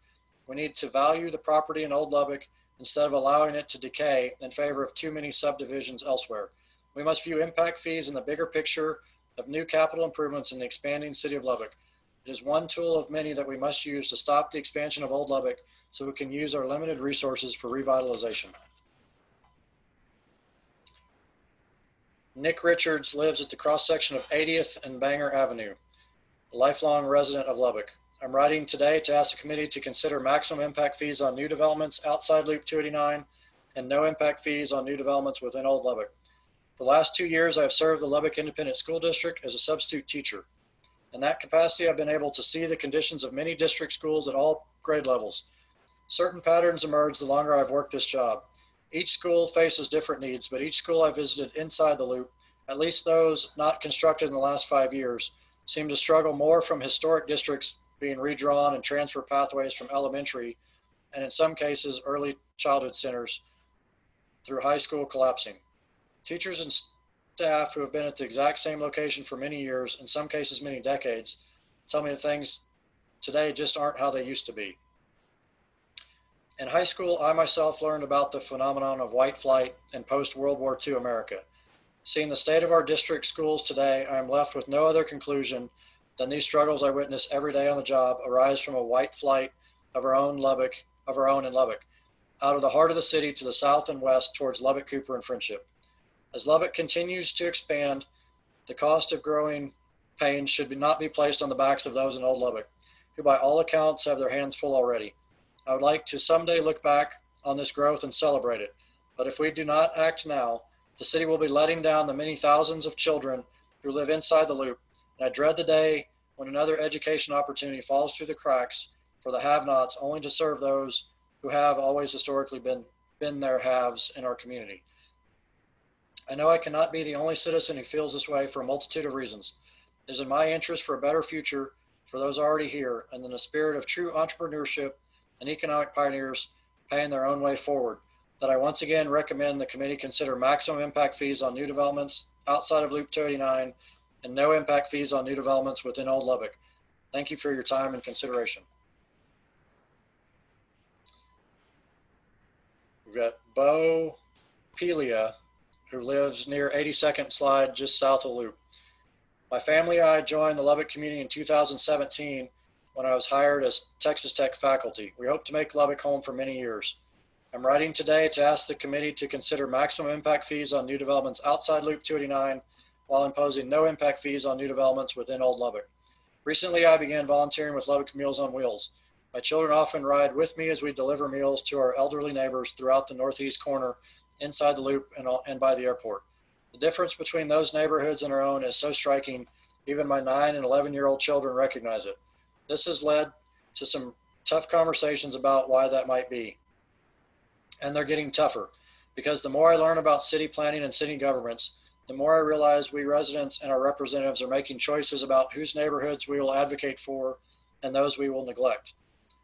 We need to value the property in Old Lubbock instead of allowing it to decay in favor of too many subdivisions elsewhere. We must view impact fees in the bigger picture of new capital improvements in the expanding city of Lubbock. It is one tool of many that we must use to stop the expansion of Old Lubbock so we can use our limited resources for revitalization. Nick Richards lives at the cross-section of 80th and Banger Avenue, a lifelong resident of Lubbock. I'm writing today to ask the committee to consider maximum impact fees on new developments outside Loop 289 and no impact fees on new developments within Old Lubbock. For the last 2 years, I've served the Lubbock Independent School District as a substitute teacher. In that capacity, I've been able to see the conditions of many district schools at all grade levels. Certain patterns emerge the longer I've worked this job. Each school faces different needs, but each school I visited inside the loop, at least those not constructed in the last 5 years, seem to struggle more from historic districts being redrawn and transfer pathways from elementary, and in some cases, early childhood centers through high school collapsing. Teachers and staff who have been at the exact same location for many years, in some cases many decades, tell me that things today just aren't how they used to be. In high school, I myself learned about the phenomenon of white flight in post-World War II America. Seeing the state of our district schools today, I am left with no other conclusion than these struggles I witness every day on the job arise from a white flight of our own in Lubbock, out of the heart of the city to the south and west towards Lubbock, Cooper, and Friendship. As Lubbock continues to expand, the cost of growing pains should not be placed on the backs of those in Old Lubbock, who by all accounts have their hands full already. I would like to someday look back on this growth and celebrate it. But if we do not act now, the city will be letting down the many thousands of children who live inside the loop. And I dread the day when another education opportunity falls through the cracks for the have-nots, only to serve those who have always historically been their haves in our community. I know I cannot be the only citizen who feels this way for a multitude of reasons. It is in my interest for a better future for those already here, and in the spirit of true entrepreneurship and economic pioneers paying their own way forward, that I once again recommend the committee consider maximum impact fees on new developments outside of Loop 289 and no impact fees on new developments within Old Lubbock. Thank you for your time and consideration. We've got Bo Pelia, who lives near 82nd Slide, just south of Loop. My family and I joined the Lubbock community in 2017 when I was hired as Texas Tech faculty. We hope to make Lubbock home for many years. I'm writing today to ask the committee to consider maximum impact fees on new developments outside Loop 289 while imposing no impact fees on new developments within Old Lubbock. Recently, I began volunteering with Lubbock Meals on Wheels. My children often ride with me as we deliver meals to our elderly neighbors throughout the northeast corner, inside the loop, and by the airport. The difference between those neighborhoods and our own is so striking, even my 9 and 11-year-old children recognize it. This has led to some tough conversations about why that might be. And they're getting tougher, because the more I learn about city planning and city governments, the more I realize we residents and our representatives are making choices about whose neighborhoods we will advocate for and those we will neglect.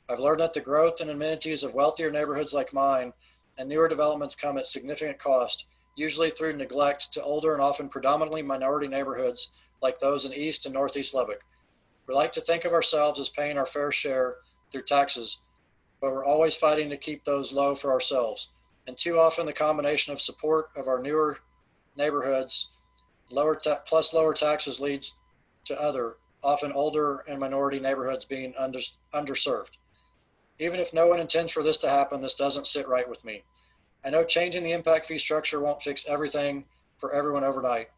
I've learned that the growth and amenities of wealthier neighborhoods like mine and newer developments come at significant cost, usually through neglect to older and often predominantly minority neighborhoods like those in East and Northeast Lubbock. We like to think of ourselves as paying our fair share through taxes, but we're always fighting to keep those low for ourselves. And too often the combination of support of our newer neighborhoods plus lower taxes leads to other, often older and minority neighborhoods being underserved. Even if no one intends for this to happen, this doesn't sit right with me. I know changing the impact fee structure won't fix everything for everyone overnight,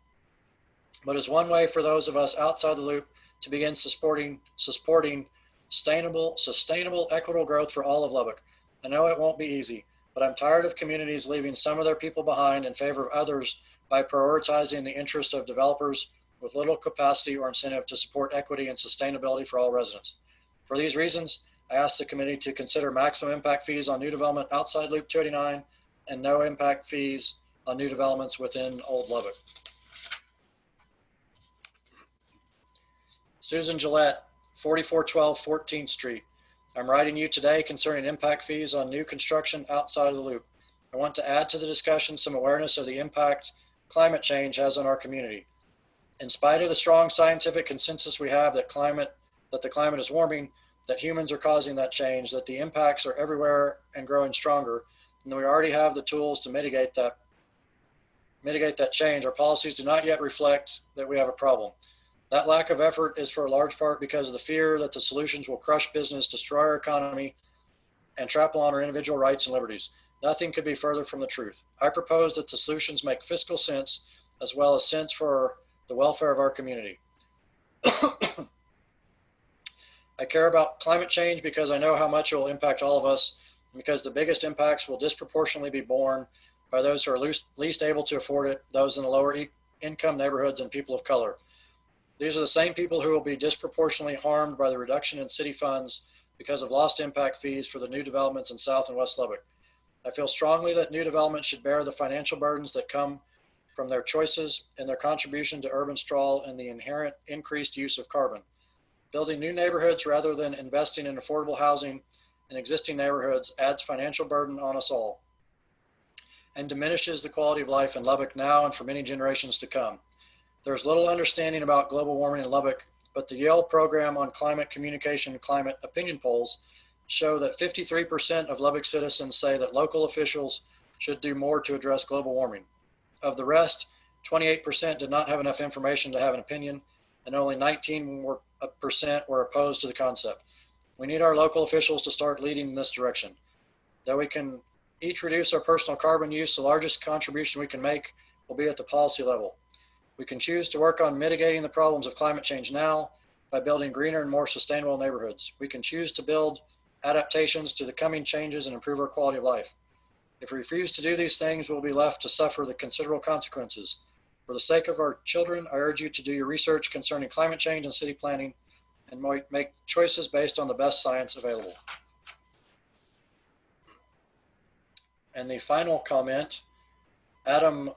but is one way for those of us outside the loop to begin supporting sustainable, equitable growth for all of Lubbock. I know it won't be easy, but I'm tired of communities leaving some of their people behind in favor of others by prioritizing the interest of developers with little capacity or incentive to support equity and sustainability for all residents. For these reasons, I ask the committee to consider maximum impact fees on new development outside Loop 289 and no impact fees on new developments within Old Lubbock. Susan Gillette, 4412 14th Street. I'm writing you today concerning impact fees on new construction outside of the loop. I want to add to the discussion some awareness of the impact climate change has on our community. In spite of the strong scientific consensus we have that the climate is warming, that humans are causing that change, that the impacts are everywhere and growing stronger, and that we already have the tools to mitigate that change, our policies do not yet reflect that we have a problem. That lack of effort is for a large part because of the fear that the solutions will crush business, destroy our economy, and trample on our individual rights and liberties. Nothing could be further from the truth. I propose that the solutions make fiscal sense as well as sense for the welfare of our community. I care about climate change because I know how much it will impact all of us, and because the biggest impacts will disproportionately be borne by those who are least able to afford it, those in the lower income neighborhoods and people of color. These are the same people who will be disproportionately harmed by the reduction in city funds because of lost impact fees for the new developments in South and West Lubbock. I feel strongly that new developments should bear the financial burdens that come from their choices and their contribution to urban sprawl and the inherent increased use of carbon. Building new neighborhoods rather than investing in affordable housing in existing neighborhoods adds financial burden on us all and diminishes the quality of life in Lubbock now and for many generations to come. There's little understanding about global warming in Lubbock, but the Yale program on climate communication and climate opinion polls show that 53% of Lubbock citizens say that local officials should do more to address global warming. Of the rest, 28% did not have enough information to have an opinion, and only 19% were opposed to the concept. We need our local officials to start leading in this direction. Though we can each reduce our personal carbon use, the largest contribution we can make will be at the policy level. We can choose to work on mitigating the problems of climate change now by building greener and more sustainable neighborhoods. We can choose to build adaptations to the coming changes and improve our quality of life. If we refuse to do these things, we'll be left to suffer the considerable consequences. For the sake of our children, I urge you to do your research concerning climate change and city planning and make choices based on the best science available. And the final comment, Adam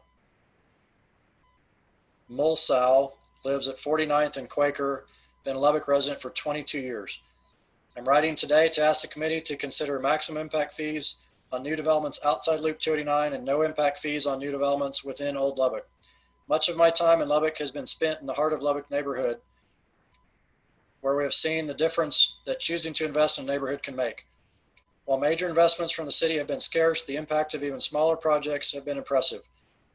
Mulsow lives at 49th and Quaker, been a Lubbock resident for 22 years. I'm writing today to ask the committee to consider maximum impact fees on new developments outside Loop 289 and no impact fees on new developments within Old Lubbock. Much of my time in Lubbock has been spent in the heart of Lubbock neighborhood, where we have seen the difference that choosing to invest in a neighborhood can make. While major investments from the city have been scarce, the impact of even smaller projects have been impressive.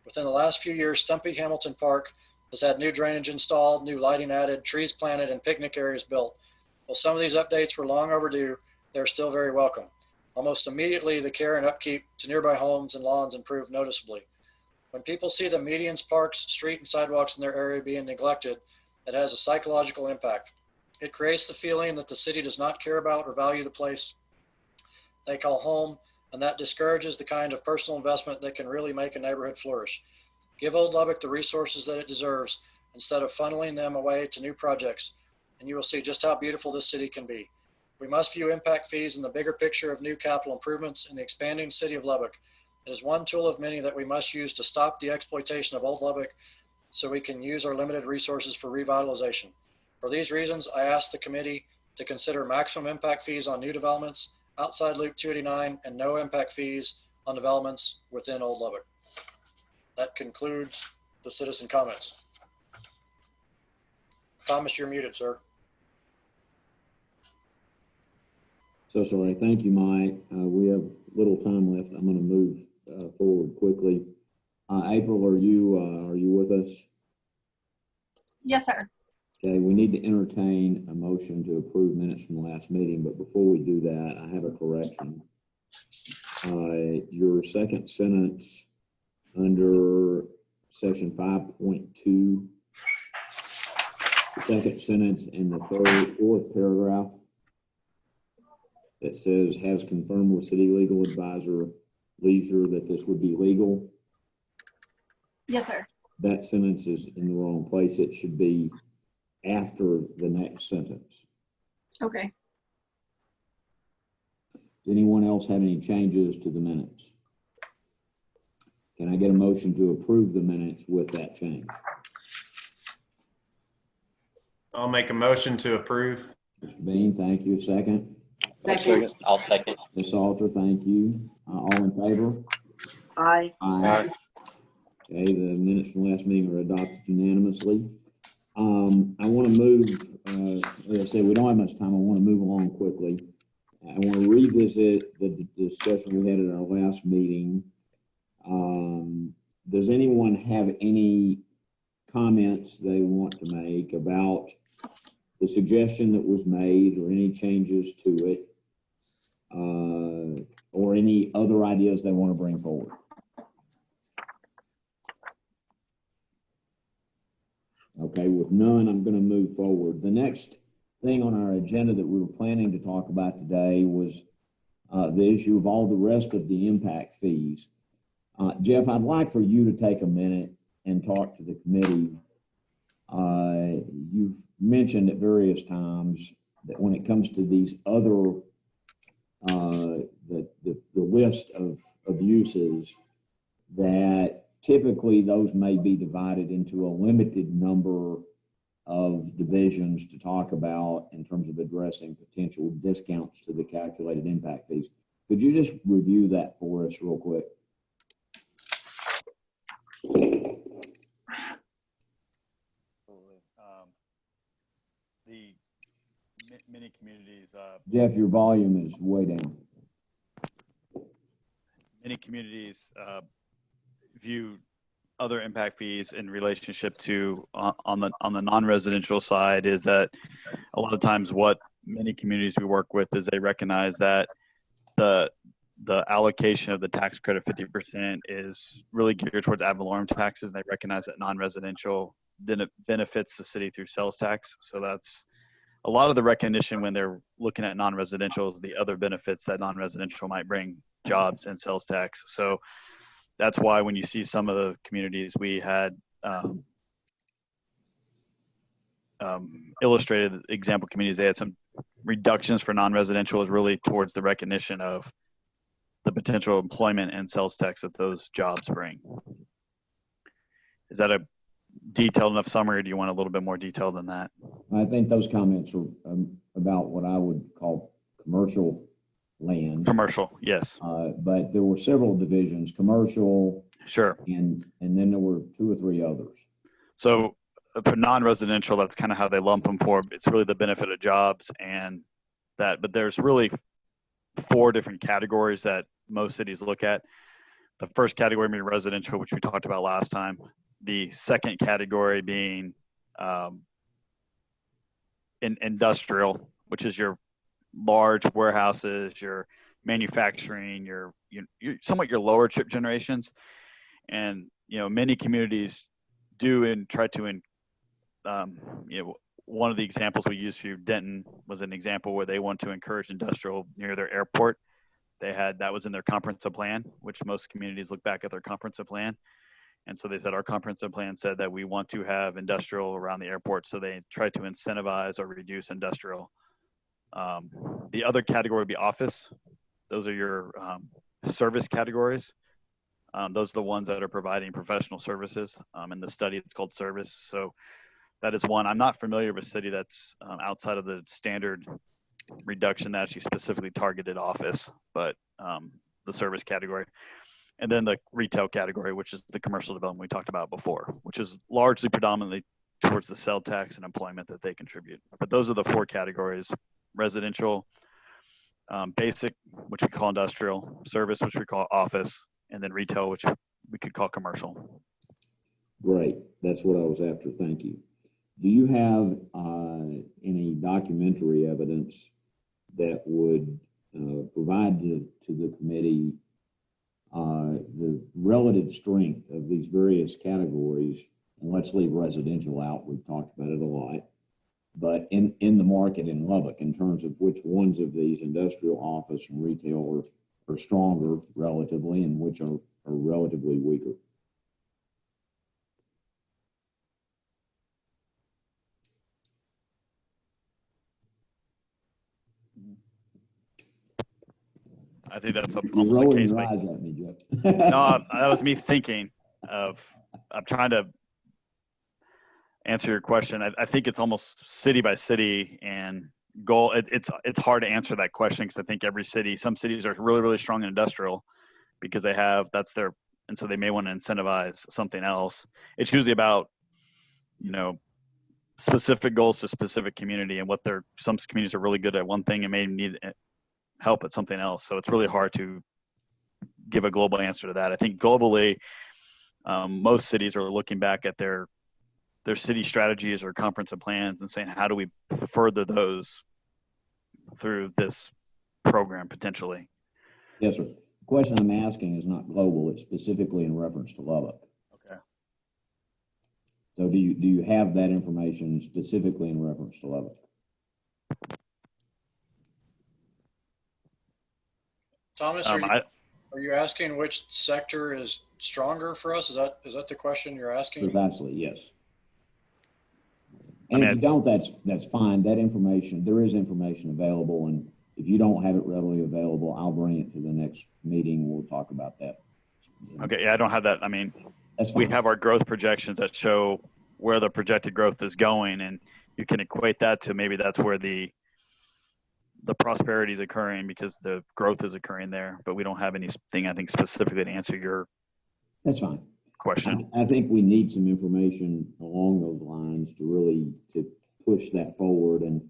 Within the last few years, Stumpy Hamilton Park has had new drainage installed, new lighting added, trees planted, and picnic areas built. While some of these updates were long overdue, they're still very welcome. Almost immediately, the care and upkeep to nearby homes and lawns improved noticeably. When people see the medians, parks, street, and sidewalks in their area being neglected, it has a psychological impact. It creates the feeling that the city does not care about or value the place they call home, and that discourages the kind of personal investment that can really make a neighborhood flourish. Give Old Lubbock the resources that it deserves instead of funneling them away to new projects, and you will see just how beautiful this city can be. We must view impact fees in the bigger picture of new capital improvements in the expanding city of Lubbock. It is one tool of many that we must use to stop the exploitation of Old Lubbock so we can use our limited resources for revitalization. For these reasons, I ask the committee to consider maximum impact fees on new developments outside Loop 289 and no impact fees on developments within Old Lubbock. That concludes the citizen comments. Thomas, you're muted, sir. So sorry. Thank you, Mike. We have little time left. I'm going to move forward quickly. April, are you with us? Yes, sir. Okay, we need to entertain a motion to approve minutes from the last meeting, but before we do that, I have a correction. Your second sentence under section 5.2, the second sentence in the fourth paragraph, that says has confirmed with city legal advisor Leisure that this would be legal. Yes, sir. That sentence is in the wrong place. It should be after the next sentence. Okay. Does anyone else have any changes to the minutes? Can I get a motion to approve the minutes with that change? I'll make a motion to approve. Mr. Bean, thank you. Second. Second. I'll second. Ms. Salter, thank you. All in favor? Aye. Aye. Okay, the minutes from last meeting are adopted unanimously. I want to move, like I said, we don't have much time. I want to move along quickly. I want to revisit the discussion we had at our last meeting. Does anyone have any comments they want to make about the suggestion that was made or any changes to it, or any other ideas they want to bring forward? Okay, with none, I'm going to move forward. The next thing on our agenda that we were planning to talk about today was the issue of all the rest of the impact fees. Jeff, I'd like for you to take a minute and talk to the committee. You've mentioned at various times that when it comes to these other, the list of uses, that typically those may be divided into a limited number of divisions to talk about in terms of addressing potential discounts to the calculated impact fees. Could you just review that for us real quick? The many communities, Jeff, your volume is way down. many communities view other impact fees in relationship to on the non-residential side is that a lot of times what many communities we work with is they recognize that the allocation of the tax credit 50% is really geared towards ad valorem taxes, and they recognize that non-residential benefits the city through sales tax. So that's a lot of the recognition when they're looking at non-residential is the other benefits that non-residential might bring, jobs and sales tax. So that's why when you see some of the communities we had illustrated example communities, they had some reductions for non-residential is really towards the recognition of the potential employment and sales tax that those jobs bring. Is that a detailed enough summary, or do you want a little bit more detail than that? I think those comments are about what I would call commercial land. Commercial, yes. But there were several divisions, commercial, Sure. and then there were 2 or 3 others. So for non-residential, that's kind of how they lump them for. It's really the benefit of jobs and that, but there's really 4 different categories that most cities look at. The first category being residential, which we talked about last time. The second category being industrial, which is your large warehouses, your manufacturing, your somewhat your lower chip generations. And, you know, many communities do and try to, one of the examples we used for you, Denton, was an example where they want to encourage industrial near their airport. That was in their comprehensive plan, which most communities look back at their comprehensive plan. And so they said, our comprehensive plan said that we want to have industrial around the airport. So they tried to incentivize or reduce industrial. The other category would be office. Those are your service categories. Those are the ones that are providing professional services. In the study, it's called service. So that is one. I'm not familiar with a city that's outside of the standard reduction that actually specifically targeted office, but the service category. And then the retail category, which is the commercial development we talked about before, which is largely predominantly towards the sales tax and employment that they contribute. But those are the four categories: residential, basic, which we call industrial, service, which we call office, and then retail, which we could call commercial. Great. That's what I was after. Thank you. Do you have any documentary evidence that would provide to the committee the relative strength of these various categories? And let's leave residential out. We've talked about it a lot. But in the market in Lubbock, in terms of which ones of these, industrial, office, and retail, are stronger relatively, and which are relatively weaker? I think that's You're almost a rolling case your by. eyes at me, Jeff. No, that was me thinking of. I'm trying to answer your question. I think it's almost city by city and goal. It's hard to answer that question because I think some cities are really, really strong in industrial because that's their, and so they may want to incentivize something else. It's usually about, specific goals to specific community and some communities are really good at one thing and may need help at something else. So it's really hard to give a global answer to that. I think globally, most cities are looking back at their city strategies or comprehensive plans and saying, how do we further those through this program potentially? Yes, sir. The question I'm asking is not global. It's specifically in reference to Lubbock. Okay. So do you have that information specifically in reference to Lubbock? Thomas, are you asking which sector is stronger for us? Is that the question you're asking? Precisely, yes. And if you don't, that's fine. That information, there is information available, and if you don't have it readily available, I'll bring it to the next meeting. We'll talk about that. Okay, yeah, I don't have that. I mean, we have our growth projections that show where the projected growth is going, and you can equate that to maybe that's where the prosperity is occurring because the growth is occurring there, but we don't have anything, I think, specifically to answer your question. I think we need some information along those lines to push that forward, and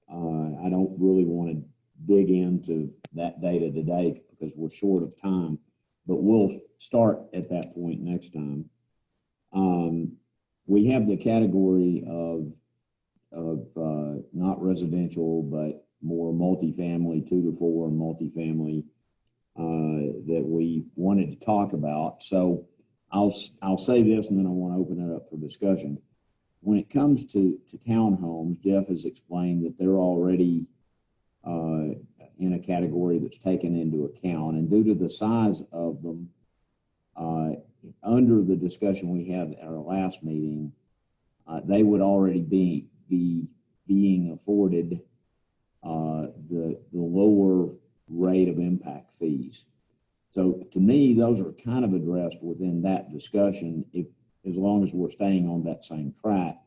I don't really want to dig into that data today because we're short of time, but we'll start at that point next time. We have the category of not residential, but more multifamily, 2 to 4 multifamily that we wanted to talk about. So I'll say this, and then I want to open it up for discussion. When it comes to townhomes, Jeff has explained that they're already in a category that's taken into account, and due to the size of them, under the discussion we had at our last meeting, they would already be being afforded the lower rate of impact fees. So to me, those are kind of addressed within that discussion, as long as we're staying on that same track.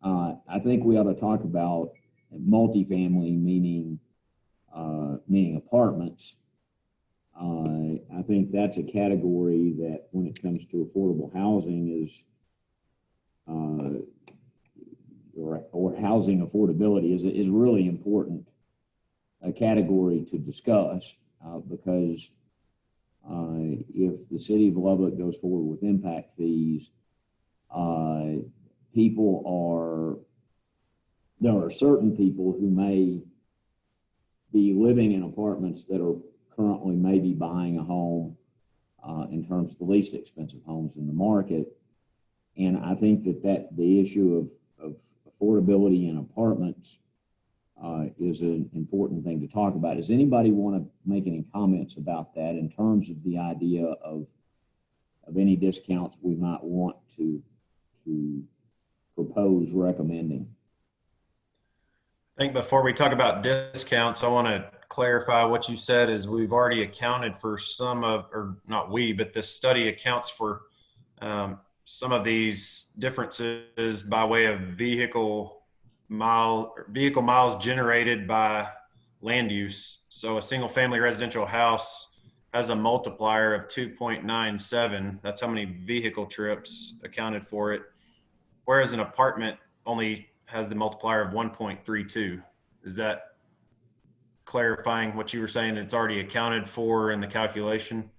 I think we ought to talk about multifamily, meaning apartments. I think that's a category that, when it comes to affordable housing, is or housing affordability is really important, a category to discuss because if the city of Lubbock goes forward with impact fees, there are certain people who may be living in apartments that are currently maybe buying a home in terms of the least expensive homes in the market. And I think that the issue of affordability in apartments is an important thing to talk about. Does anybody want to make any comments about that in terms of the idea of any discounts we might want to propose recommending? I think before we talk about discounts, I want to clarify what you said is we've already accounted for some of, or not we, but this study accounts for some of these differences by way of vehicle miles generated by land use. So a single family residential house has a multiplier of 2.97. That's how many vehicle trips accounted for it. Whereas an apartment only has the multiplier of 1.32. Is that clarifying what you were saying? It's already accounted for in the calculation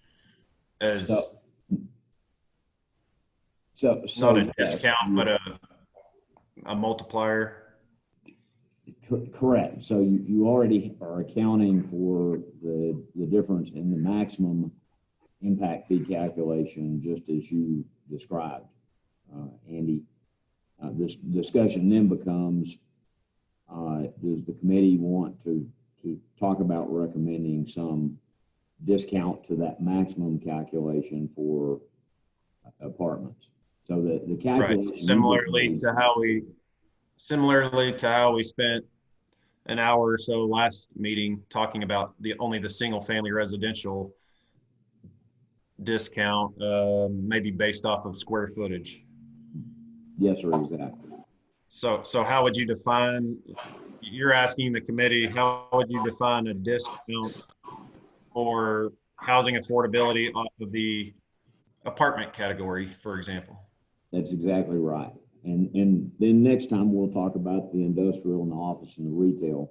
as so not a yes, discount, but a multiplier. Correct. So you already are accounting for the difference in the maximum impact fee calculation, just as you described, Andy. This discussion then becomes, does the committee want to talk about recommending some discount to that maximum calculation for apartments? So the calculation, right. Similarly to how we spent an hour or so last meeting talking about only the single family residential discount, maybe based off of square footage. Yes, sir, exactly. So how would you define, you're asking the committee, how would you define a discount for housing affordability off of the apartment category, for example? That's exactly right. And then next time we'll talk about the industrial and the office and the retail.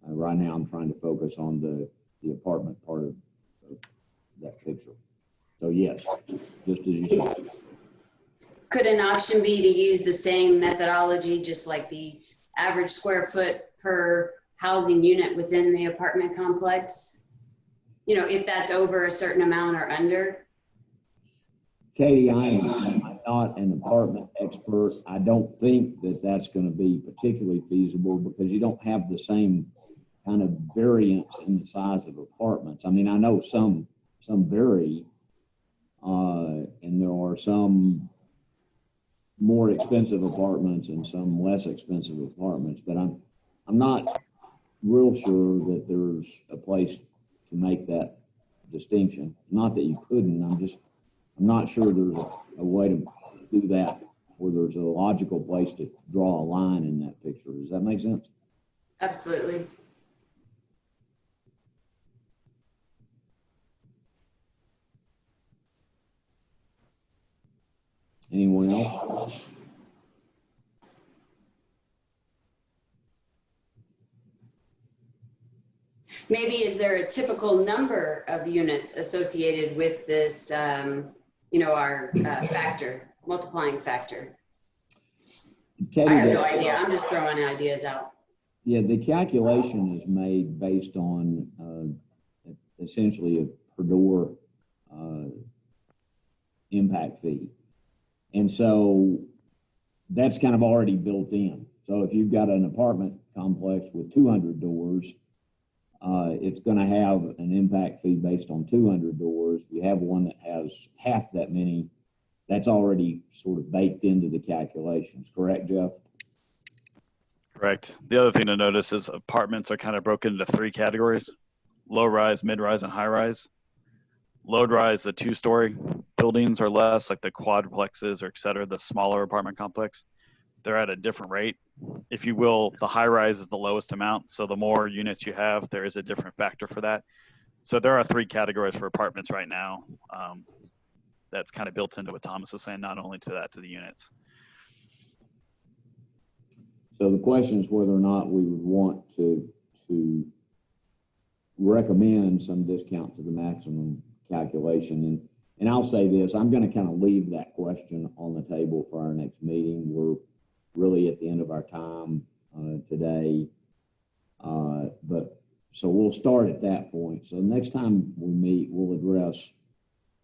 Right now I'm trying to focus on the apartment part of that picture. So yes, just as you said. Could an option be to use the same methodology, just like the average square foot per housing unit within the apartment complex? You know, if that's over a certain amount or under? Katie, I'm not an apartment expert. I don't think that that's going to be particularly feasible because you don't have the same kind of variance in the size of apartments. I mean, I know some vary, and there are some more expensive apartments and some less expensive apartments, but I'm not real sure that there's a place to make that distinction. Not that you couldn't, I'm not sure there's a way to do that where there's a logical place to draw a line in that picture. Does that make sense? Absolutely. Anyone else? Maybe is there a typical number of units associated with this, our multiplying factor? Katie, I have no idea. I'm just throwing ideas out. Yeah, the calculation is made based on essentially a per door impact fee. And so that's kind of already built in. So if you've got an apartment complex with 200 doors, it's going to have an impact fee based on 200 doors. If you have one that has half that many, that's already sort of baked into the calculations. Correct, Jeff? Correct. The other thing to notice is apartments are kind of broken into three categories: low rise, mid rise, and high rise. Low rise, the 2-story buildings or less, like the quadplexes or et cetera, the smaller apartment complex, they're at a different rate. If you will, the high rise is the lowest amount. So the more units you have, there is a different factor for that. So there are three categories for apartments right now. That's kind of built into what Thomas was saying, not only to the units. So the question is whether or not we would want to recommend some discount to the maximum calculation. And I'll say this, I'm going to kind of leave that question on the table for our next meeting. We're really at the end of our time today. But so we'll start at that point. So next time we meet, we'll address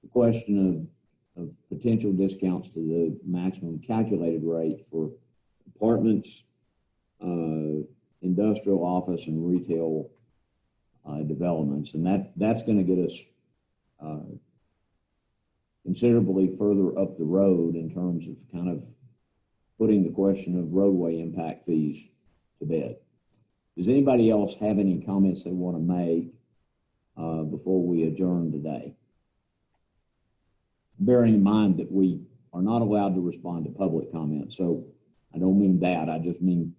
the question of potential discounts to the maximum calculated rate for apartments, industrial, office, and retail developments, and that's going to get us considerably further up the road in terms of kind of putting the question of roadway impact fees to bed. Does anybody else have any comments they want to make before we adjourn today? Bearing in mind that we are not allowed to respond to public comments, so I don't mean that. I just mean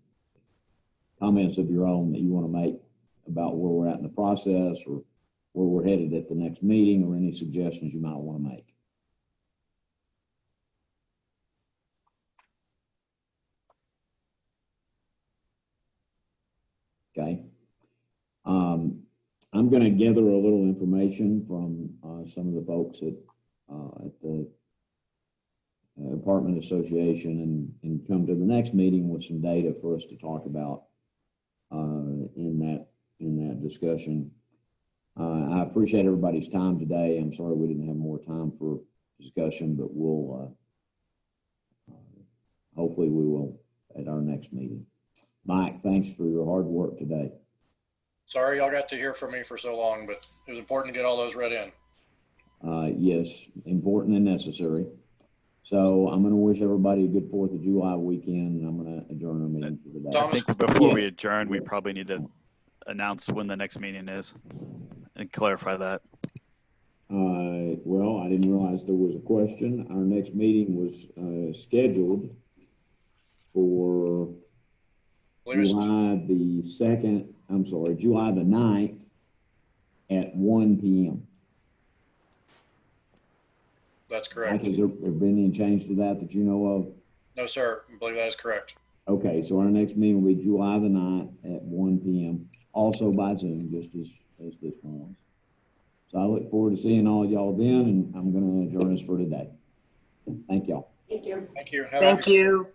comments of your own that you want to make about where we're at in the process or where we're headed at the next meeting, or any suggestions you might want to make. Okay. I'm going to gather a little information from some of the folks at the Apartment Association and come to the next meeting with some data for us to talk about in that discussion. I appreciate everybody's time today. I'm sorry we didn't have more time for discussion, but we'll hopefully we will at our next meeting. Mike, thanks for your hard work today. Sorry y'all got to hear from me for so long, but it was important to get all those read in. Yes, important and necessary. So I'm going to wish everybody a good 4th of July weekend, and I'm going to adjourn our meeting for today. I think before we adjourn, we probably need to announce when the next meeting is and clarify that. Well, I didn't realize there was a question. Our next meeting was scheduled for July the 2nd, I'm sorry, July the 9th at 1 p.m. That's correct. Has there been any change to that you know of? No, sir. I believe that is correct. Okay, so our next meeting will be July the 9th at 1 p.m. Also by Zoom, just as this one was. So I look forward to seeing all of y'all then, and I'm going to adjourn us for today. Thank y'all. Thank you. Thank you. Thank you.